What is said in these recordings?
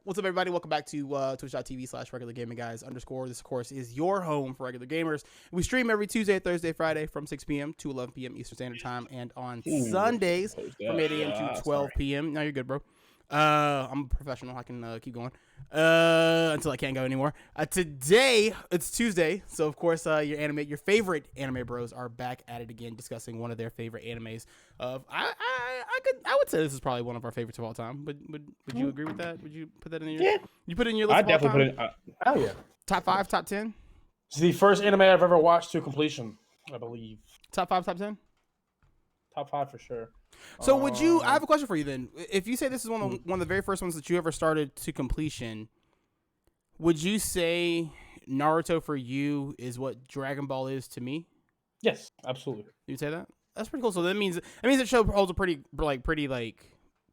What's up, everybody? Welcome back to twitch.tv/regular gaming guys _. This, of course, is your home for regular gamers. We stream every Tuesday, Thursday, Friday from 6 p.m. to 11 p.m. Eastern Standard Time, and on Sundays from 8 a.m. to 12 p.m. No, you're good, bro. I'm a professional. I can keep going until I can't go anymore. Today, it's Tuesday, so of course, your favorite anime bros are back at it again, discussing one of their favorite animes. I would say this is probably one of our favorites of all time. But would you agree with that? Would you put that in your? Yeah, you put it in your list? I definitely put it. Hell yeah! Top 5, top 10. It's the first anime I've ever watched to completion, I believe. Top 5, top 10. Top 5 for sure. So would you? I have a question for you then. If you say this is one of the very first ones that you ever started to completion, would you say Naruto for you is what Dragon Ball is to me? Yes, absolutely. You'd say that? That's pretty cool. So that means the show holds a pretty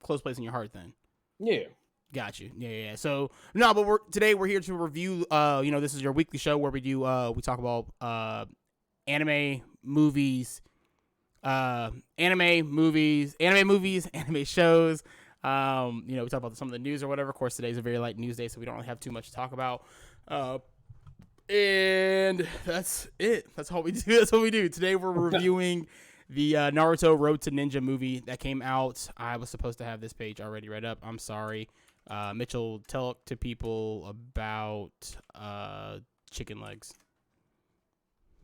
close place in your heart then. Yeah. Got you. Yeah. So no, but today we're here to review. This is your weekly show where we do we talk about anime movies, anime shows. We talk about some of the news or whatever. Of course, today's a very light news day, so we don't really have too much to talk about. And that's it. That's all we do. That's what we do. Today we're reviewing the Naruto Road to Ninja movie that came out. I was supposed to have this page already read up. I'm sorry. Mitchell, tell to people about chicken legs.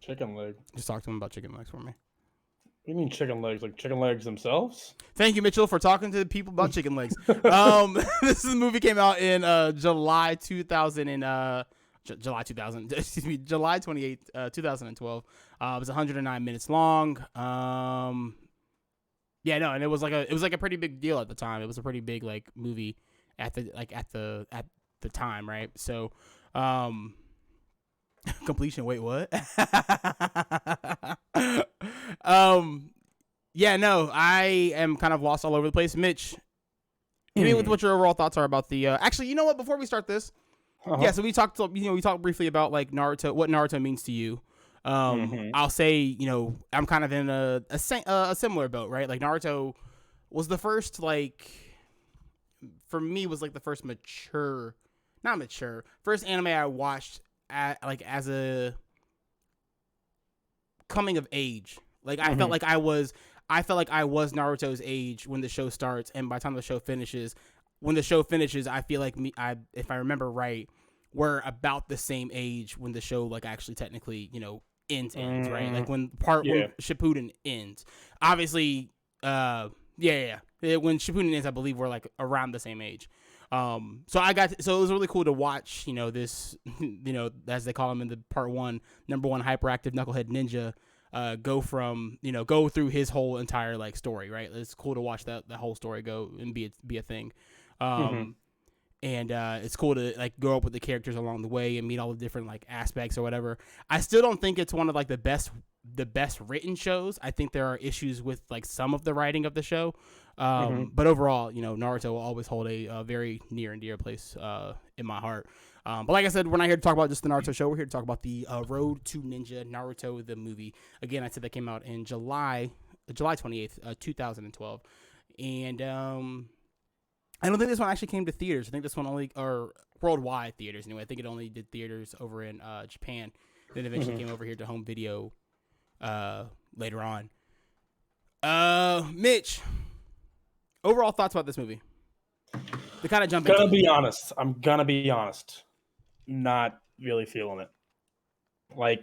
Chicken leg. Just talk to them about chicken legs for me. What do you mean chicken legs? Like chicken legs themselves? Thank you, Mitchell, for talking to the people about chicken legs. This movie came out in July 28th, 2012. It was 109 minutes long. And it was like a pretty big deal at the time. It was a pretty big movie at the time, right? So, completion. Wait, what? I am kind of lost all over the place. Mitch, hit me with what your overall thoughts are about the. Actually, you know what? Before we start this, yeah. So we talked briefly about Naruto, what Naruto means to you. I'll say, I'm kind of in a similar boat, right? Like Naruto was the first, for me was the first first anime I watched as a coming of age. I felt like I was Naruto's age when the show starts, and by the time the show finishes, I feel like if I remember right, we're about the same age when the show actually technically ends, right? When Shippuden ends. Obviously, when Shippuden ends, I believe we're around the same age. So it was really cool to watch, this, as they call him in the part 1, number 1 hyperactive knucklehead ninja, go through his whole entire story, right? It's cool to watch that whole story go and be a thing. And it's cool to grow up with the characters along the way and meet all the different aspects or whatever. I still don't think it's one of the best written shows. I think there are issues with some of the writing of the show. But overall, Naruto will always hold a very near and dear place in my heart. But like I said, we're not here to talk about just the Naruto show. We're here to talk about the Road to Ninja, Naruto the movie. Again, I said that came out in July 28th, 2012. And I don't think this one actually came to theaters. I think this one or worldwide theaters anyway. I think it only did theaters over in Japan. Then eventually came over here to home video later on. Mitch, overall thoughts about this movie? To kind of jump into I'm gonna be honest. Not really feeling it. I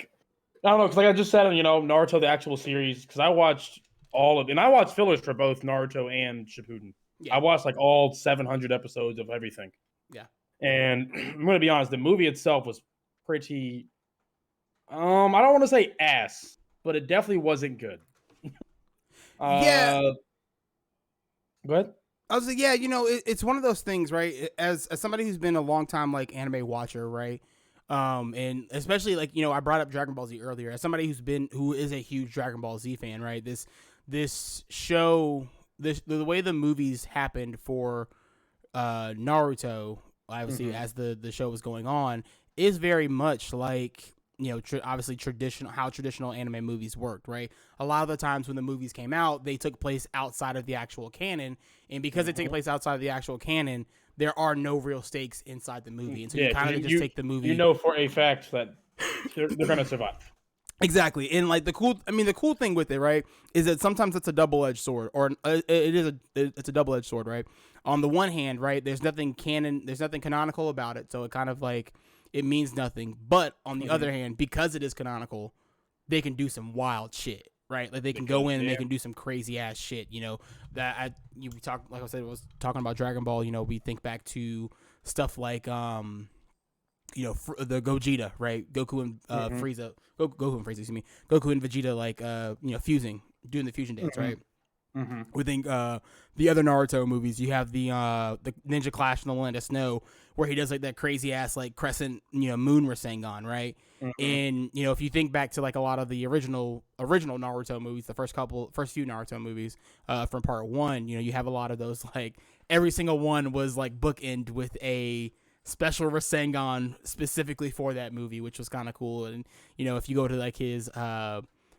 don't know, because I just said, Naruto the actual series, because I watched I watched fillers for both Naruto and Shippuden. Yeah. I watched all 700 episodes of everything. Yeah. And I'm gonna be honest, the movie itself was pretty I don't want to say ass, but it definitely wasn't good. Yeah. Go ahead. I was it's one of those things, right? As somebody who's been a long time anime watcher, right? And especially I brought up Dragon Ball Z earlier. As somebody who is a huge Dragon Ball Z fan, right? This show, the way the movies happened for Naruto, obviously as the show was going on, is very much obviously traditional anime movies worked, right? A lot of the times when the movies came out, they took place outside of the actual canon, and because they take place outside of the actual canon, there are no real stakes inside the movie, and so you Yeah, kind because of just take the movie. You know for a fact that they're gonna survive. Exactly, and like the cool thing with it, right, is that sometimes it's a double-edged sword, or it's a double-edged sword, right? On the one hand, right, there's nothing canonical about it, so it kind of like it means nothing. But on the other hand, because it is canonical, they can do some wild shit, right? Like they can go in and they can do some crazy ass shit. You know we talk, like I said, I was talking about Dragon Ball. You know, we think back to stuff like the Gogeta, right? Goku and Frieza, Goku and Frieza, excuse me, Goku and Vegeta, like fusing, doing the fusion dance, right? Mm-hmm. We think the other Naruto movies, you have the Ninja Clash in the Land of Snow, where he does like that crazy ass like crescent, moon Rasengan, right? Mm-hmm. And if you think back to like a lot of the original Naruto movies, the first few Naruto movies from part 1, you have a lot of those, like every single one was like bookend with a special Rasengan specifically for that movie, which was kind of cool. And if you go to like his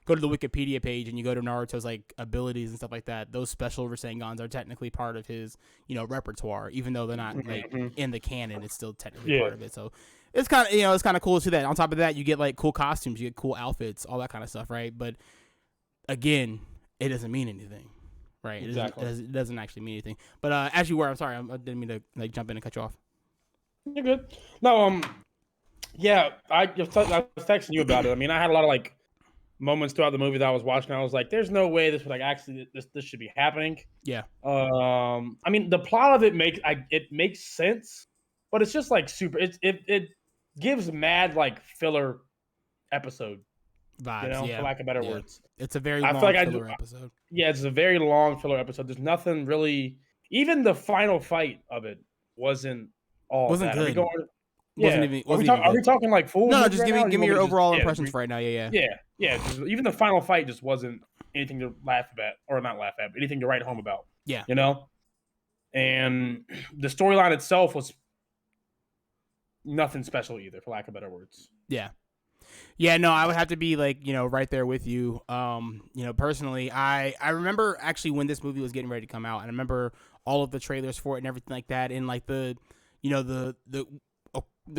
go to the Wikipedia page and you go to Naruto's like abilities and stuff like that, those special Rasengans are technically part of his repertoire, even though they're not like in the canon. It's still technically part of it. So it's kind of it's kind of cool to that. On top of that, you get like cool costumes, you get cool outfits, all that kind of stuff, right? But again, it doesn't mean anything, right? Exactly. It doesn't actually mean anything. But as you were, I'm sorry, I didn't mean to like jump in and cut you off. You're good. No, yeah, I was texting you about it. I mean, I had a lot of like moments throughout the movie that I was watching. I was like, "There's no way this would like actually this should be happening." Yeah. I mean, the plot of it makes sense, but it's just like super. It gives mad like filler episode vibes, for lack of better words. It's a very long filler episode. Yeah, it's a very long filler episode. There's nothing really. Even the final fight of it wasn't good. Are we talking like full? No, just give me your overall impressions for right now. Yeah. Even the final fight just wasn't anything to laugh at, or not laugh at, but anything to write home about. Yeah. And the storyline itself was nothing special either, for lack of better words. Yeah. Yeah, no, I would have to be like, right there with you. Personally, I remember actually when this movie was getting ready to come out, and I remember all of the trailers for it and everything like that, and like the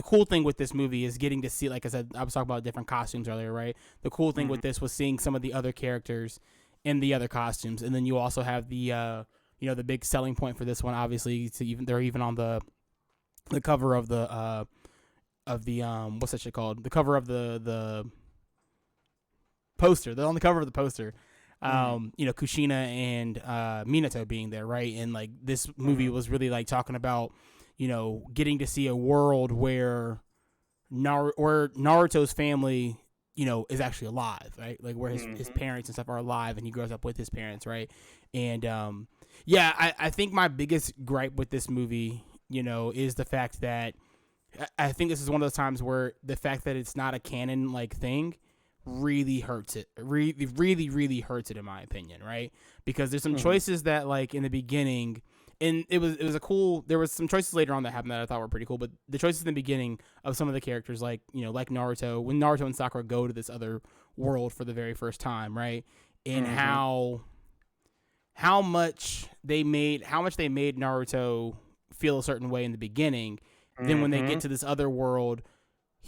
cool thing with this movie is getting to see, like I said, I was talking about different costumes earlier, right? The cool thing with this was seeing some of the other characters in the other costumes, and then you also have the the big selling point for this one, obviously, they're even on the cover of the what's that shit called? The cover of the poster. They're on the cover of the poster. Kushina and Minato being there, right? And like this movie was really like talking about, getting to see a world where Naruto's family, is actually alive, right? Like where his parents and stuff are alive, and he grows up with his parents, right? And I think my biggest gripe with this movie, is the fact that I think this is one of those times where the fact that it's not a canon like thing really hurts it. Really, really, really hurts it in my opinion, right? Because there's some choices that like in the beginning, and there was some choices later on that happened that I thought were pretty cool, but the choices in the beginning of some of the characters, like, like Naruto, when Naruto and Sakura go to this other world for the very first time, right? And how much they made Naruto feel a certain way in the beginning. Then when they get to this other world,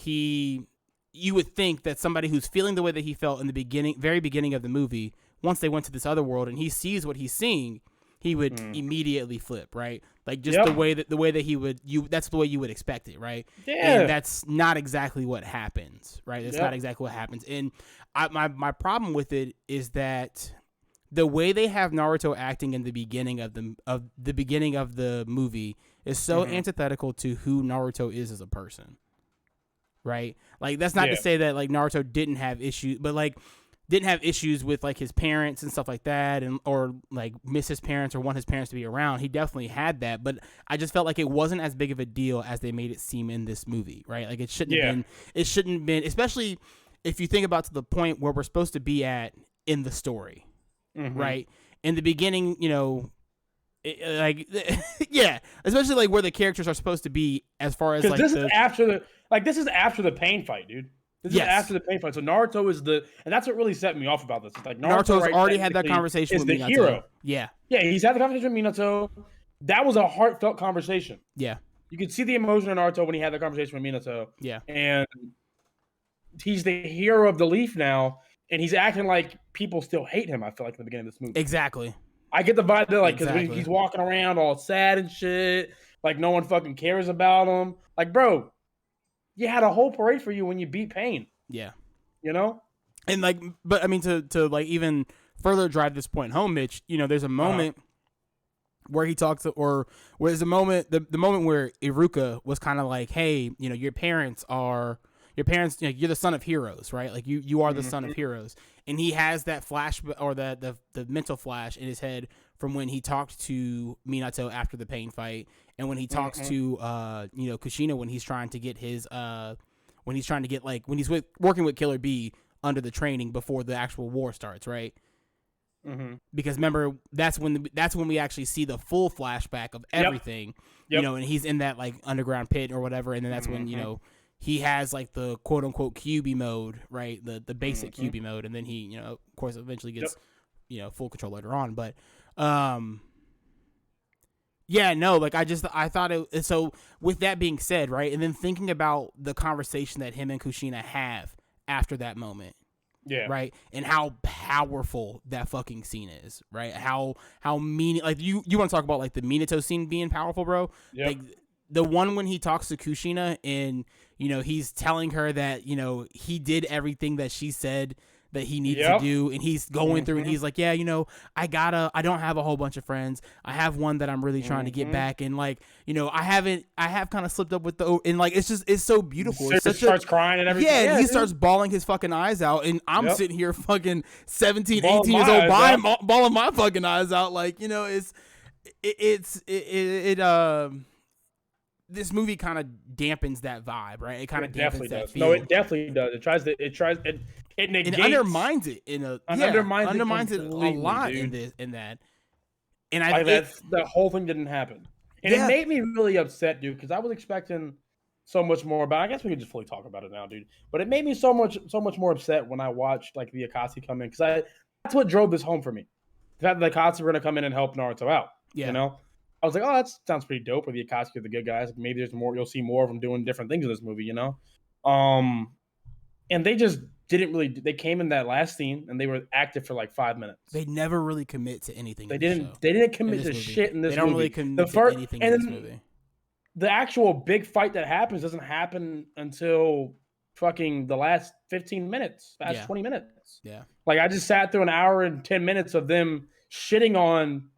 you would think that somebody who's feeling the way that he felt in the very beginning of the movie, once they went to this other world and he sees what he's seeing, he would immediately flip, right? Like just the way that he would, that's the way you would expect it, right? Yeah. And that's not exactly what happens, right? That's not exactly what happens. And my problem with it is that the way they have Naruto acting in the beginning of the movie is so antithetical to who Naruto is as a person, right? Like that's not to say that like Naruto didn't have issues, but like didn't have issues with like his parents and stuff like that, and or like miss his parents or want his parents to be around. He definitely had that, but I just felt like it wasn't as big of a deal as they made it seem in this movie, right? Like it shouldn't have been. It shouldn't have been, especially if you think about to the point where we're supposed to be at in the story. Right in the beginning, especially like where the characters are supposed to be as far as like this is after the pain fight, dude. This is after the pain fight. So Naruto is and that's what really set me off about this. It's like Naruto's already had that conversation with the Minato. Hero. Yeah, he's had the conversation with Minato. that was a heartfelt conversation. Yeah. You could see the emotion in Naruto when he had the conversation with Minato. Yeah. And he's the hero of the Leaf now, and he's acting like people still hate him, I feel like, in the beginning of this movie. Exactly. I get the vibe that, like, because Exactly. he's walking around all sad and shit, like, no one fucking cares about him. Like, bro, you had a whole parade for you when you beat Pain, Yeah. you know? And like, but I mean, to like even further drive this point home, Mitch, you know, there's a moment where he talks, or where there's a moment, the moment where Iruka was kind of like, hey, you know, your parents, you know, you're the son of heroes, right? Like you are the son of heroes. And he has that flash, or the mental flash in his head from when he talked to Minato after the Pain fight, and when he talks to you know, Kushina when he's trying to get his when he's trying to get, like, when he's working with Killer B under the training before the actual war starts, right? Because remember, that's when we actually see the full flashback of everything, you know, and he's in that, like, underground pit or whatever, and then that's when, you know, he has, like, the quote unquote QB mode, right? The basic QB mode, and then he, you know, of course, eventually gets you know, full control later on, but yeah, no, like, I thought it. So with that being said, right, and then thinking about the conversation that him and Kushina have after that moment. Yeah. Right. And how powerful that fucking scene is, right? How mean, like, you want to talk about, like, the Minato scene being powerful, bro? Yep. Like, the one when he talks to Kushina and, you know, he's telling her that, you know, he did everything that she said that he needed to do, and he's going through and he's like, yeah, you know, I don't have a whole bunch of friends. I have one that I'm really trying to get back, and, like, you know, I have kind of slipped up with and, like, it's so beautiful. It's starts crying and everything. Yeah, and he starts bawling his fucking eyes out, and I'm sitting here fucking 17, Bawling 18 years old, my bawling my fucking eyes out, like, you know, this movie kind of dampens that vibe, right? It kind of dampens that feel. No, it definitely does. It negates, it undermines it in a undermines it a lot, dude. in that. And the whole thing didn't happen, and it made me really upset, dude, because I was expecting so much more. But I guess we could just fully talk about it now, dude. But it made me so much more upset when I watched, like, the Akatsuki come in, because that's what drove this home for me. The fact that the Akatsuki were gonna come in and help Naruto out. Yeah. You know, I was like, oh, that sounds pretty dope. With the Akatsuki are the good guys. Maybe there's more. You'll see more of them doing different things in this movie. You know, and they just didn't really. They came in that last scene and they were active for like 5 minutes. They never really commit to anything. They didn't commit to shit in this movie. They don't really commit to anything in this movie. The actual big fight that happens doesn't happen until fucking the last 15 minutes, last 20 minutes. Yeah. Like, I just sat through an hour and 10 minutes of them shitting on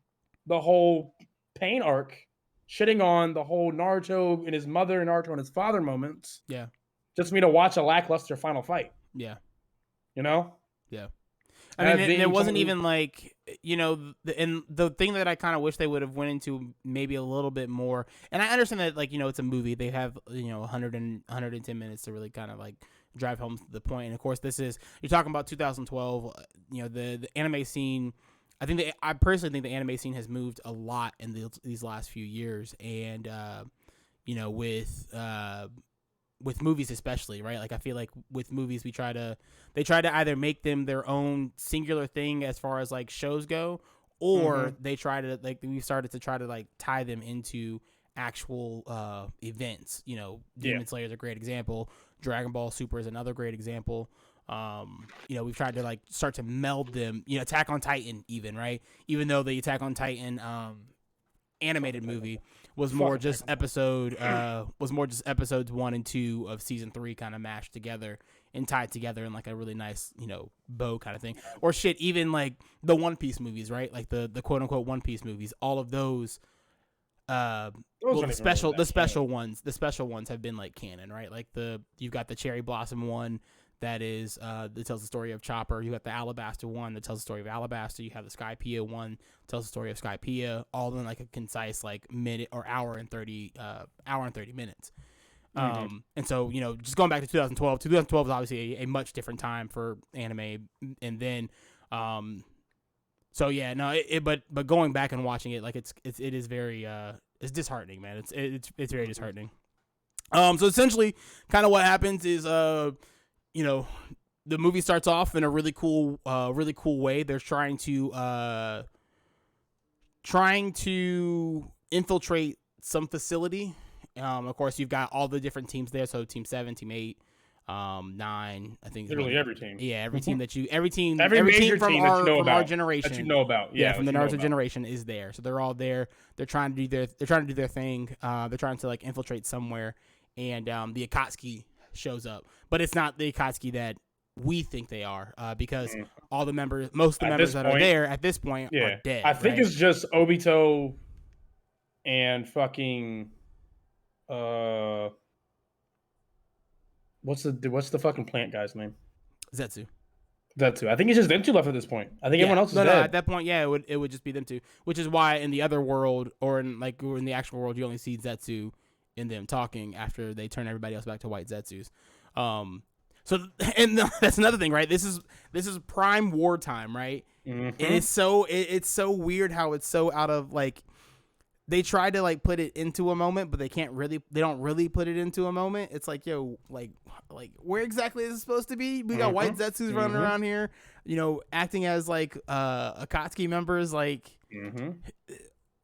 the whole Pain arc, shitting on the whole Naruto and his mother and Naruto and his father moments. Yeah. Just for me to watch a lackluster final fight. Yeah. You know? Yeah. I mean, there wasn't even, like, you know, and the thing that I kind of wish they would have went into maybe a little bit more, and I understand that, like, you know, it's a movie. They have, you know, 110 minutes to really kind of, like, drive home the point. And, of course, you're talking about 2012, you know, the anime scene. I personally think the anime scene has moved a lot in these last few years. And, you know, with movies especially, right? Like, I feel like with movies, they try to either make them their own singular thing as far as, like, shows go, or they try to, like, we've started to try to, like, tie them into actual events. You know, Demon Slayer is a great example. Dragon Ball Super is another great example. You know, we've tried to, like, start to meld them, you know, Attack on Titan even, right? Even though the Attack on Titan animated movie was more just episodes 1 and 2 of season 3 kind of mashed together and tied together in, like, a really nice, you know, bow kind of thing. Or shit, even, like, the One Piece movies, right? Like the quote unquote One Piece movies, all of those the special ones have been, like, canon, right? Like, you've got the Cherry Blossom one that tells the story of Chopper. You got the Alabasta one that tells the story of Alabasta. You have the Skypiea one that tells the story of Skypiea, all in, like, a concise, like, minute or hour and 30 minutes. And so, you know, just going back to 2012 is obviously a much different time for anime. And then, so yeah, no, but going back and watching it, like, it is very, it's disheartening, man. It's very disheartening. So essentially kind of what happens is, you know, the movie starts off in a really cool way. They're trying to infiltrate some facility. Of course, you've got all the different teams there. So Team 7, Team 8, 9. I think literally every team. Yeah, every team that every team major from team our generation that you know about. Yeah, from the Naruto generation is there. So they're all there. They're trying to do their thing. They're trying to like infiltrate somewhere, and the Akatsuki shows up, but it's not the Akatsuki that we think they are, because all the members, most of the members that are there at this point are dead. I think it's just Obito and fucking what's the fucking plant guy's name? Zetsu. I think it's just them two left at this point. I think everyone else is dead. No, at that point, yeah, it would just be them two, which is why in the other world or in the actual world, you only see Zetsu and them talking after they turn everybody else back to white Zetsus. So and that's another thing, right? This is prime wartime, right? And it's so weird how it's so out of like. They try to like put it into a moment, but they don't really put it into a moment. It's like, yo, like where exactly is it supposed to be? We got white Zetsus running around here, acting as like Akatsuki members. Like,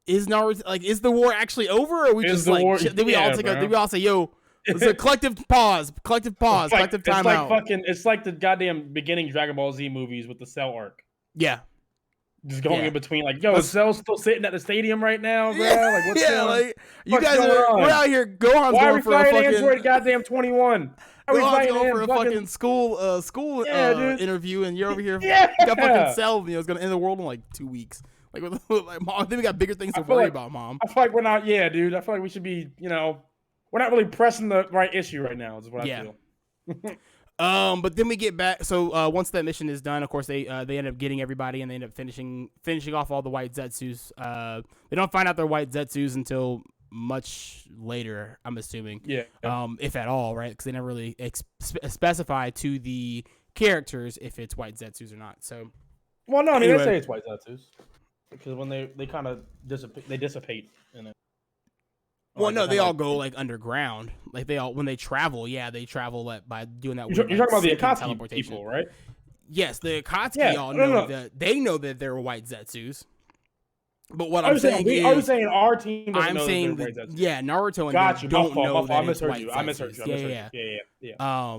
is Naruto is the war actually over? Or are we just like did we all say, yo, it's a collective pause, collective timeout? It's like the goddamn beginning Dragon Ball Z movies with the Cell arc. Yeah. Just going in between, like, yo, is Cell still sitting at the stadium right now, bro? Like, what's like, you guys we're out here. Gohan's going for a fucking Android goddamn 21. Gohan's going for a fucking school interview, and you're over here. You got fucking Cell. It's gonna end the world in like 2 weeks. Like, Mom, I think we got bigger things to worry about, Mom. I feel like we're not. Yeah, dude. I feel like we should be. We're not really pressing the right issue right now. Is what I feel. But then we get back. So once that mission is done, of course they end up getting everybody, and they end up finishing off all the white Zetsus. They don't find out they're white Zetsus until much later, I'm assuming. Yeah. If at all, right? Because they never really specify to the characters if it's white Zetsus or not. So. Well, no, I mean they say it's white Zetsus because when they kind of dissipate in it. Well, no, they all go like underground. Like when they travel, they travel by doing that. You're talking about the Akatsuki people, right? Yes, the Akatsuki all know that they know that they're white Zetsus. But what I'm saying is, are you saying our team doesn't know saying that they're white Zetsus? Yeah, Naruto and don't know that it's white Zetsus. I misheard you. Yeah.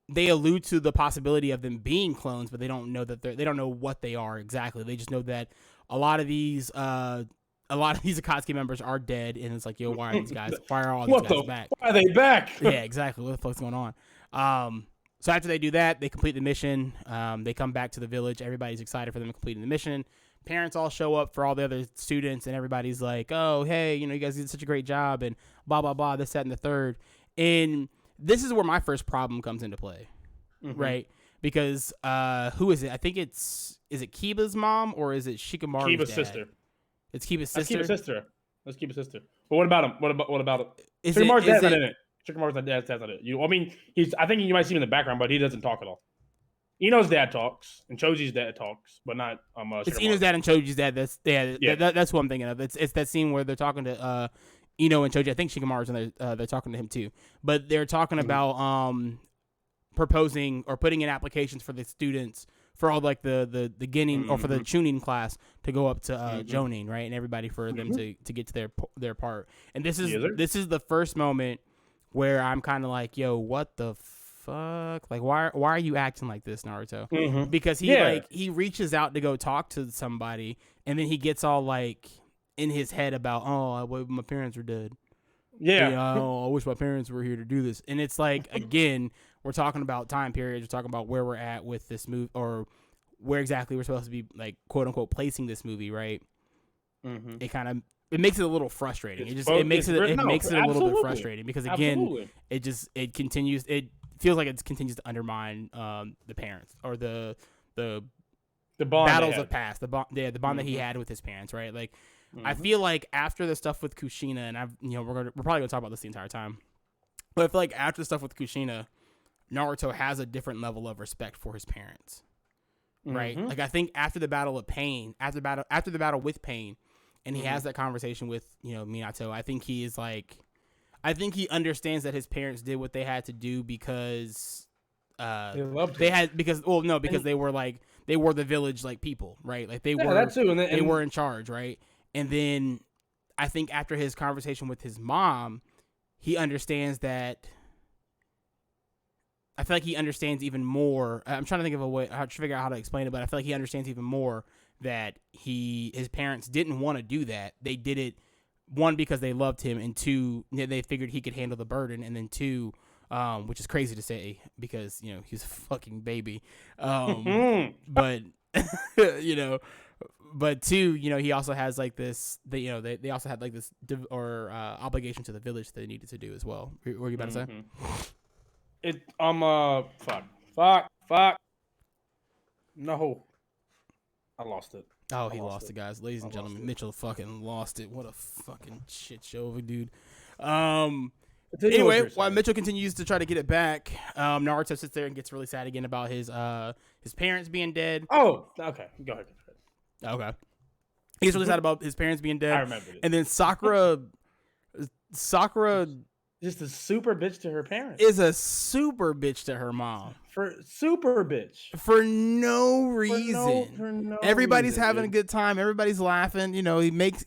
They allude to the possibility of them being clones, but they don't know that they don't know what they are exactly. They just know that a lot of these Akatsuki members are dead, and it's like, yo, why are all these guys back? Why are they back? Yeah, exactly. What the fuck's going on? So after they do that, they complete the mission. They come back to the village. Everybody's excited for them completing the mission. Parents all show up for all the other students, and everybody's like, oh, hey, you guys did such a great job, and blah, blah, blah, this, that, and the third. And this is where my first problem comes into play, right? Because who is it? I think is it Kiba's mom, or is it Shikamaru's Kiba's dad? sister. It's Kiba's sister? Let's keep a sister. But what about him? What about it? Shikamaru's dad's not in it. Shikamaru's dad's not in it. I mean, I think you might see him in the background, but he doesn't talk at all. Ino's dad talks, and Choji's dad talks, but not It's Ino's dad and Choji's dad. That's what I'm thinking of. It's that scene where they're talking to Ino and Choji. I think Shikamaru's in there. They're talking to him too, but they're talking about proposing or putting in applications for the students for all like the beginning or for the tuning class to go up to Jonin, right, and everybody for them to get to their part. And this is the first moment where I'm kind of like, yo, what the fuck? Like, why are you acting like this, Naruto? Because he reaches out to go talk to somebody, and then he gets all like in his head about, my parents were dead. Yeah. I wish my parents were here to do this. And it's like, again, we're talking about time periods. We're talking about where we're at with this movie, or where exactly we're supposed to be, like, quote unquote, placing this movie, right? It makes it a little frustrating. It makes it a little bit frustrating because, again, it feels like it continues to undermine the parents or the bond battles of past, the bond that he had with his parents, right? Like, I feel like after the stuff with Kushina, and we're probably gonna talk about this the entire time, but I feel like after the stuff with Kushina, Naruto has a different level of respect for his parents, right? Like, I think after the battle of Pain, after the battle with Pain, and he has that conversation with Minato, I think he he understands that his parents did what they had to do because they were the village, like, people, right? Like, they were that too, and they were in charge, right? And then I think after his conversation with his mom, he understands that. I feel like he understands even more. I'm trying to think of a way to figure out how to explain it, but I feel like he understands even more that his parents didn't want to do that. They did it, one, because they loved him, and two, they figured he could handle the burden, and then two, which is crazy to say because, you know, he's a fucking baby. But, you know, but two, you know, he also has like this, they also had like this obligation to the village that they needed to do as well. What were you about to say? Fuck. No. I lost it. Oh, he lost it, guys. Ladies and gentlemen, Mitchell fucking lost it. What a fucking shit show, dude. Anyway, while Mitchell continues to try to get it back, Naruto sits there and gets really sad again about his parents being dead. Oh, okay. Go ahead. Okay. He's really sad about his parents being dead. I remember it. And then Sakura just a super bitch to her parents. Is a super bitch to her mom. For no reason. For no Everybody's reason, having a good time. Everybody's laughing. You know, they make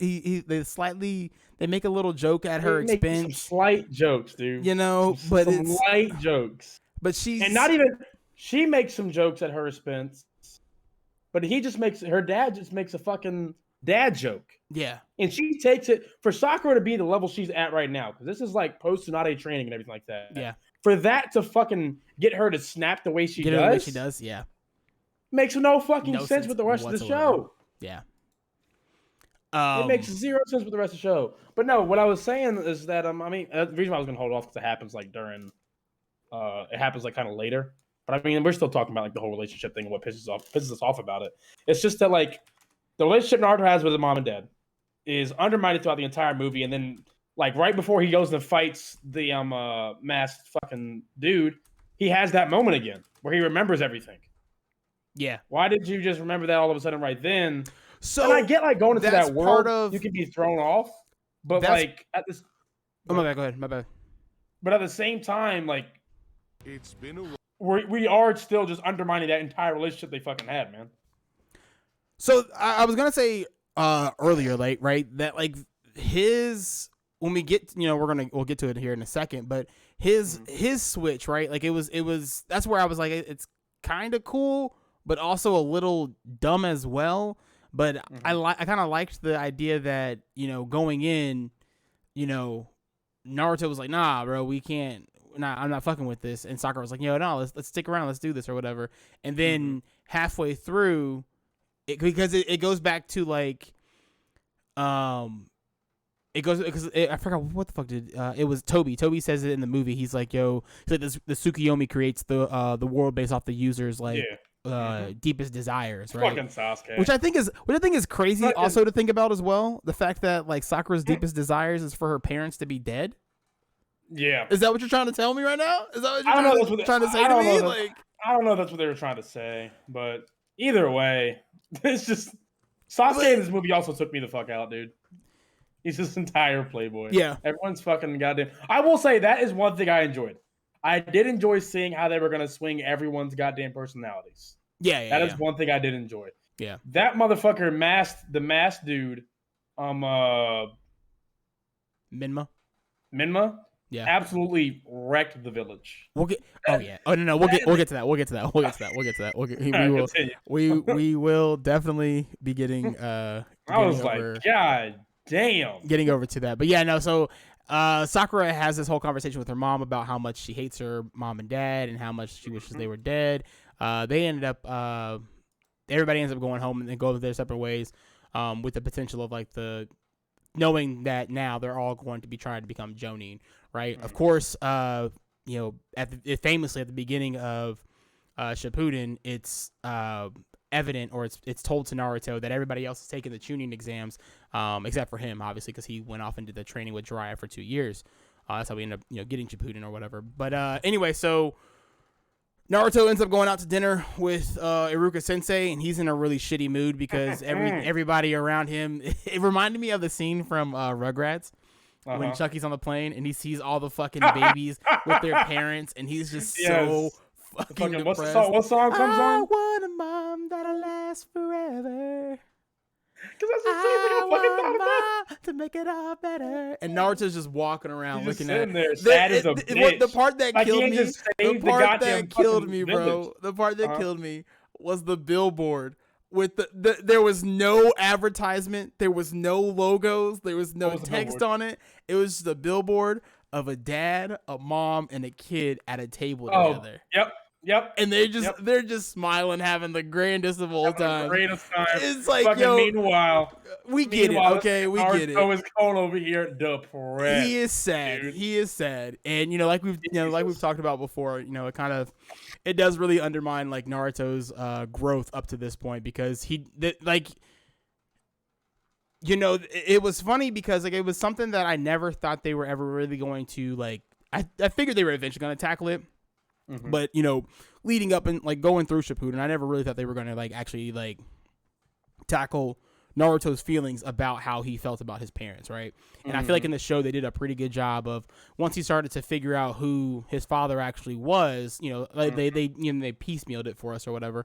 a little joke at her expense. Some slight jokes, dude. You know, some light jokes. But she makes some jokes at her expense. But her dad just makes a fucking dad joke. Yeah. And she takes it for Sakura to be the level she's at right now. Because this is like post Tsunade training and everything like that. Yeah. For that to fucking get her to snap the way she does. Yeah. Makes no fucking sense with the rest of the show. Yeah. It makes zero sense with the rest of the show. But no, what I was saying is that the reason why I was gonna hold off because it happens like during it happens like kind of later. But I mean, we're still talking about like the whole relationship thing and what pisses us off about it. It's just that like the relationship Naruto has with his mom and dad is undermined throughout the entire movie, and then like right before he goes and fights the masked fucking dude, he has that moment again where he remembers everything. Yeah. Why did you just remember that all of a sudden right then? So and I get like going into that world, you can be thrown off, but like at this. Oh my bad. Go ahead. My bad. But at the same time, like it's been a while. We are still just undermining that entire relationship they fucking had, man. So I was gonna say earlier, like that like his when we get we'll get to it here in a second, but his switch, right? Like it was that's where I was like it's kind of cool, but also a little dumb as well. But I kind of liked the idea that going in, Naruto was like, nah, bro, we can't. Nah, I'm not fucking with this. And Sakura was like, no, let's stick around, let's do this or whatever. And then halfway through, because it goes back to like, it goes because I forgot what the fuck did it was Toby. Toby says it in the movie. He's like, the Tsukuyomi creates the world based off the user's like deepest desires, right? Fucking Sasuke. Which I think is crazy also to think about as well. The fact that like Sakura's deepest desires is for her parents to be dead. Yeah. Is that what you're trying to tell me right now? Is that what you're trying to say to me? Like, I don't know if that's what they were trying to say, but either way, it's just Sasuke in this movie also took me the fuck out, dude. He's this entire playboy. Yeah. Everyone's fucking goddamn. I will say that is one thing I enjoyed. I did enjoy seeing how they were going to swing everyone's goddamn personalities. Yeah. That is one thing I did enjoy. Yeah. That motherfucker the masked dude, Minma. Yeah, absolutely wrecked the village. We'll get. Oh yeah. Oh no. We'll get to that. We will definitely be getting. I was like, God damn. Getting over to that, but yeah, no. So, Sakura has this whole conversation with her mom about how much she hates her mom and dad and how much she wishes they were dead. They ended up. Everybody ends up going home and then go their separate ways. With the potential of like knowing that now they're all going to be trying to become Jonin, right? Of course, famously at the beginning of Shippuden, it's evident or it's told to Naruto that everybody else is taking the Chunin exams, except for him, obviously, because he went off and did the training with Jiraiya for 2 years. That's how we end up, getting Shippuden or whatever. But anyway, so Naruto ends up going out to dinner with Iruka Sensei, and he's in a really shitty mood because everybody around him. It reminded me of the scene from Rugrats when Chucky's on the plane and he sees all the fucking babies with their parents, and he's just so fucking depressed. What song comes on? I want a mom that'll last forever. Because that's the same thing I fucking thought about. To make it all better. And Naruto's just walking around He's looking just at sitting there, sad as a bitch. the part that Like, he killed ain't me. just The saved the part goddamn that killed fucking me, bro. village. The part that killed me was the billboard with there was no advertisement, there was no logos, there was no text on it. It was just a billboard of a dad, a mom, and a kid at a table together. Yep. And they're just smiling, having the grandest of all times. Greatest time. It's like, fucking yo, meanwhile, we get it, okay? We get it. Naruto is going over here depressed. He is sad. Dude. He is sad. And like we've talked about before, it does really undermine like Naruto's growth up to this point, because it was funny because like it was something that I never thought they were ever really going to like. I figured they were eventually going to tackle it. Mm-hmm. But, leading up and like going through Shippuden, I never really thought they were going to like actually like tackle Naruto's feelings about how he felt about his parents, right? And I feel like in the show they did a pretty good job of, once he started to figure out who his father actually was, like they piecemealed it for us or whatever,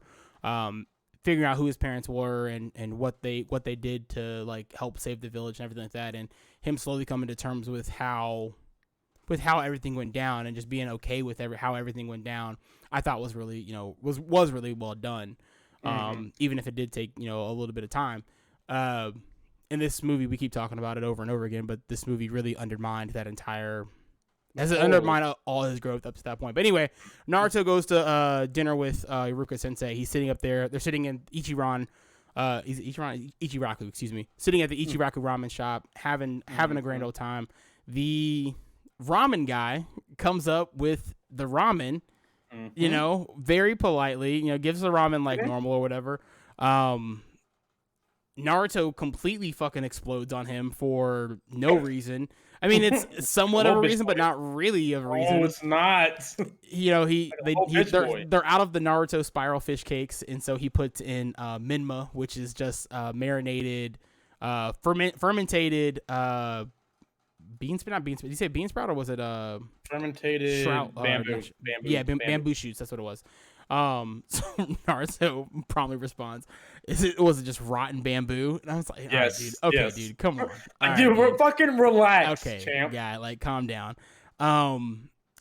figuring out who his parents were and what they did to like help save the village and everything like that, and him slowly coming to terms with how everything went down and just being okay with how everything went down, I thought was really was really well done, even if it did take a little bit of time. In this movie, we keep talking about it over and over again, but this movie really undermined that entire, undermined all his growth up to that point. But anyway, Naruto goes to dinner with Iruka Sensei. He's sitting up there. They're sitting in Ichiraku, excuse me, sitting at the Ichiraku ramen shop, having a grand old time. The ramen guy comes up with the ramen, very politely, gives the ramen like normal or whatever. Naruto completely fucking explodes on him for no reason. I mean, it's somewhat of a reason, but not really a reason. No, it's not. They're out of the Naruto spiral fish cakes, and so he puts in minma, which is just marinated, fermented bean sprout. Not bean sprout. Did you say bean sprout or was it fermented bamboo? Bamboo shoots. That's what it was. So Naruto promptly responds, was it just rotten bamboo? And I was like, yes, dude, okay, yes. dude, come on. Dude, we're fucking relaxed, okay, champ. guy, like calm down.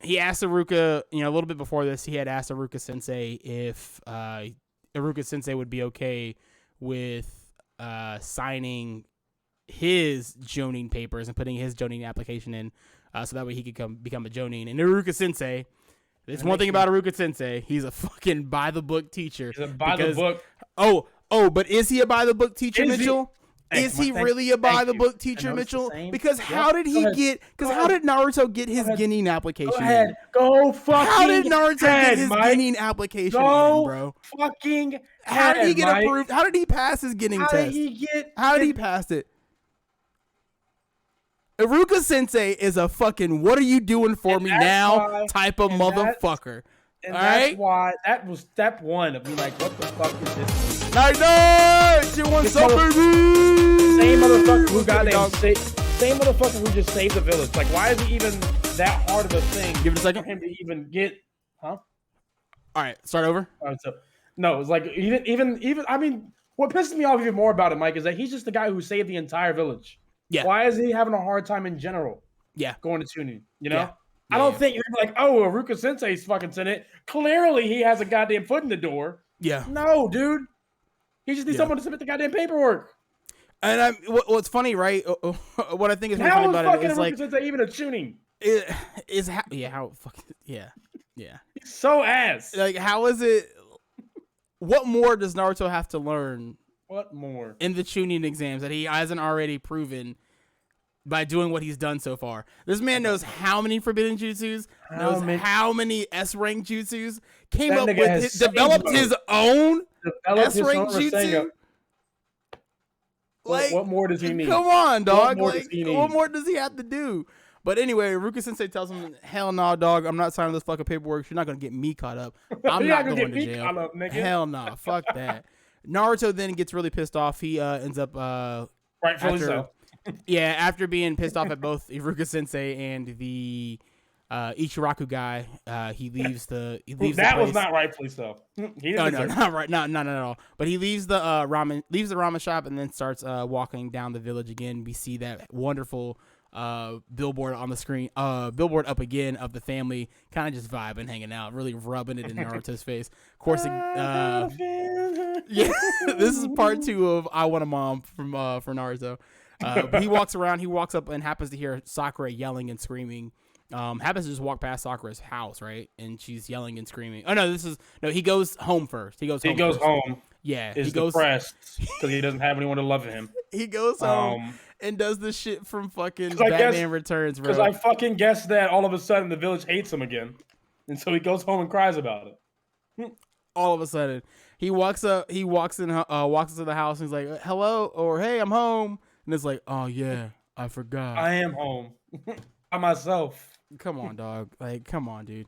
He asked Iruka, a little bit before this, he had asked Iruka Sensei if Iruka Sensei would be okay with signing his Jonin papers and putting his Jonin application in, so that way he could become a Jonin. And Iruka Sensei, there's one thing about Iruka Sensei, he's a fucking by the book teacher. He's a by the book. But is he a by the book teacher, Mitchell? Is he really a by the book teacher, Mitchell? Because how did Naruto get his Genin application? Go ahead. Go fucking How did Naruto get his Mike. Genin application Go bro? Fucking How did he get Mike. approved? How did he pass his Genin test? How did he pass it? Iruka Sensei is a fucking what are you doing for me now type of motherfucker. And all that's right? why that was step one of me like, what the fuck is this? Nice! You want some, baby? Same motherfucker who same motherfucker who just saved the village. Like, why is it even that hard of a thing? Give it a second. For him to even get, huh? All right, start over. No, it's like even. I mean, what pisses me off even more about it, Mike, is that he's just the guy who saved the entire village. Yeah. Why is he having a hard time in general? Yeah. Going to tuning, Yeah. Yeah, I don't think you're like, oh, Iruka Sensei's fucking in it. Clearly, he has a goddamn foot in the door. Yeah. No, dude. He just needs someone to submit the goddamn paperwork. And what's funny, right? What I think is really funny about it is like, Sensei even a tuning? How fucking yeah. He's so ass. Like, how is it? What more does Naruto have to learn? What more in the tuning exams that he hasn't already proven by doing what he's done so far? This man knows how many forbidden jutsus, how many S rank jutsus, developed his own S rank jutsu. Like, what more does he need? Come on, dog. What more does he have to do? But anyway, Iruka Sensei tells him, hell no, dog. I'm not signing this fucking paperwork. You're not going to get me caught up. I'm not going to jail. Up, hell no. Fuck that. Naruto then gets really pissed off. He ends up rightfully so. After being pissed off at both Iruka Sensei and the Ichiraku guy. He leaves the That place. was not rightfully so. He didn't No, deserve it. not right. Not at all. But he leaves the ramen shop and then starts walking down the village again. We see that wonderful billboard on the screen, billboard up again of the family kind of just vibing, hanging out, really rubbing it in Naruto's face. Of course, yeah, this is part 2 of I Want a Mom for Naruto. But he walks around, he walks up and happens to hear Sakura yelling and screaming. Happens to just walk past Sakura's house, right? And she's yelling and screaming. Oh no, he goes home first. He goes home. Yeah, Is depressed because he doesn't have anyone to love him. He goes home and does the shit from fucking I Batman Returns, bro. Because I fucking guessed that all of a sudden the village hates him again, and so he goes home and cries about it. All of a sudden, he walks into the house and he's like, "Hello," or "Hey, I'm home," and it's like, "Oh yeah, I forgot. I am home by myself." Come on, dog. Like, come on, dude.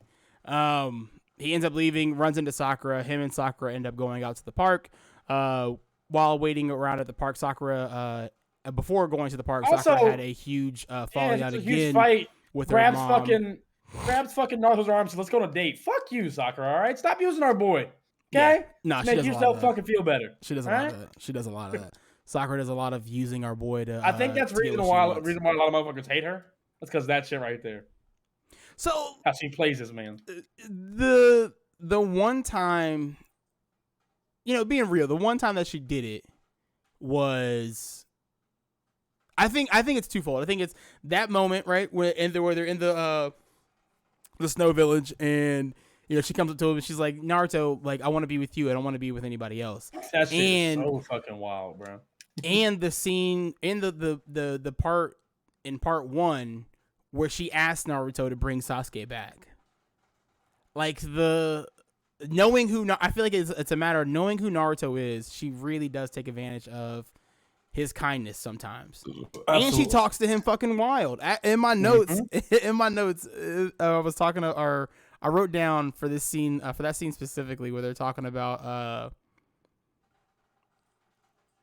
He ends up leaving, runs into Sakura. Him and Sakura end up going out to the park. While waiting around at the park, Sakura, before going to the park, Also, Sakura had a huge falling out again. Huge fight with grabs her mom. grabs fucking Naruto's arms. So let's go on a date. Fuck you, Sakura. All right, stop using our boy. Okay, Yeah. No, she make does yourself fucking feel better. She does a lot of that. She does a lot of that. Sakura does a lot of using our boy to. I think that's to get reason what why she wants. a lot of motherfuckers hate her. That's because that shit right there. So How she plays this man. the one time, being real, the one time that she did it was, I think it's twofold. I think it's that moment, right, where they're in the snow village, and she comes up to him and she's like, "Naruto, like, I want to be with you. I don't want to be with anybody else." That shit is so fucking wild, bro. And the scene in the part in part 1 where she asked Naruto to bring Sasuke back, like knowing who I feel like it's a matter of knowing who Naruto is. She really does take advantage of his kindness sometimes. Absolutely. And she talks to him fucking wild. In my notes, I was talking to I wrote down for this scene, for that scene specifically, where they're talking about.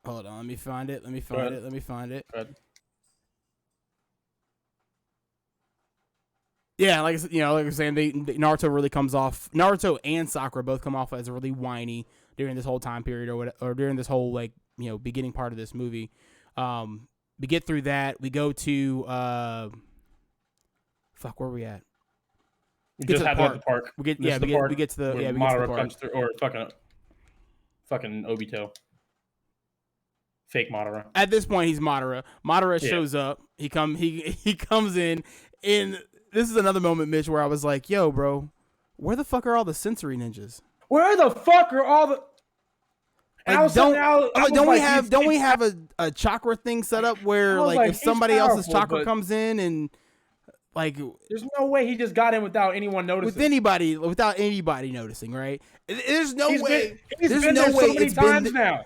Hold on, let me find it. Good. Yeah, like I was saying, Naruto really comes off. Naruto and Sakura both come off as really whiny during this whole time period, or during this whole beginning part of this movie. We get through that. We go to where are we at? We just had the park. We get to the park. Comes through, or fucking Obito. Fake Madara. At this point, he's Madara. Madara shows up. He comes in, and this is another moment, Mitch, where I was like, "Yo, bro, where the fuck are all the sensory ninjas? Where the fuck are all the?" Don't we have a chakra thing set up where if somebody else's chakra comes in and there's no way he just got in without anyone noticing. Without anybody noticing, right? There's no way. He's been there so many times now.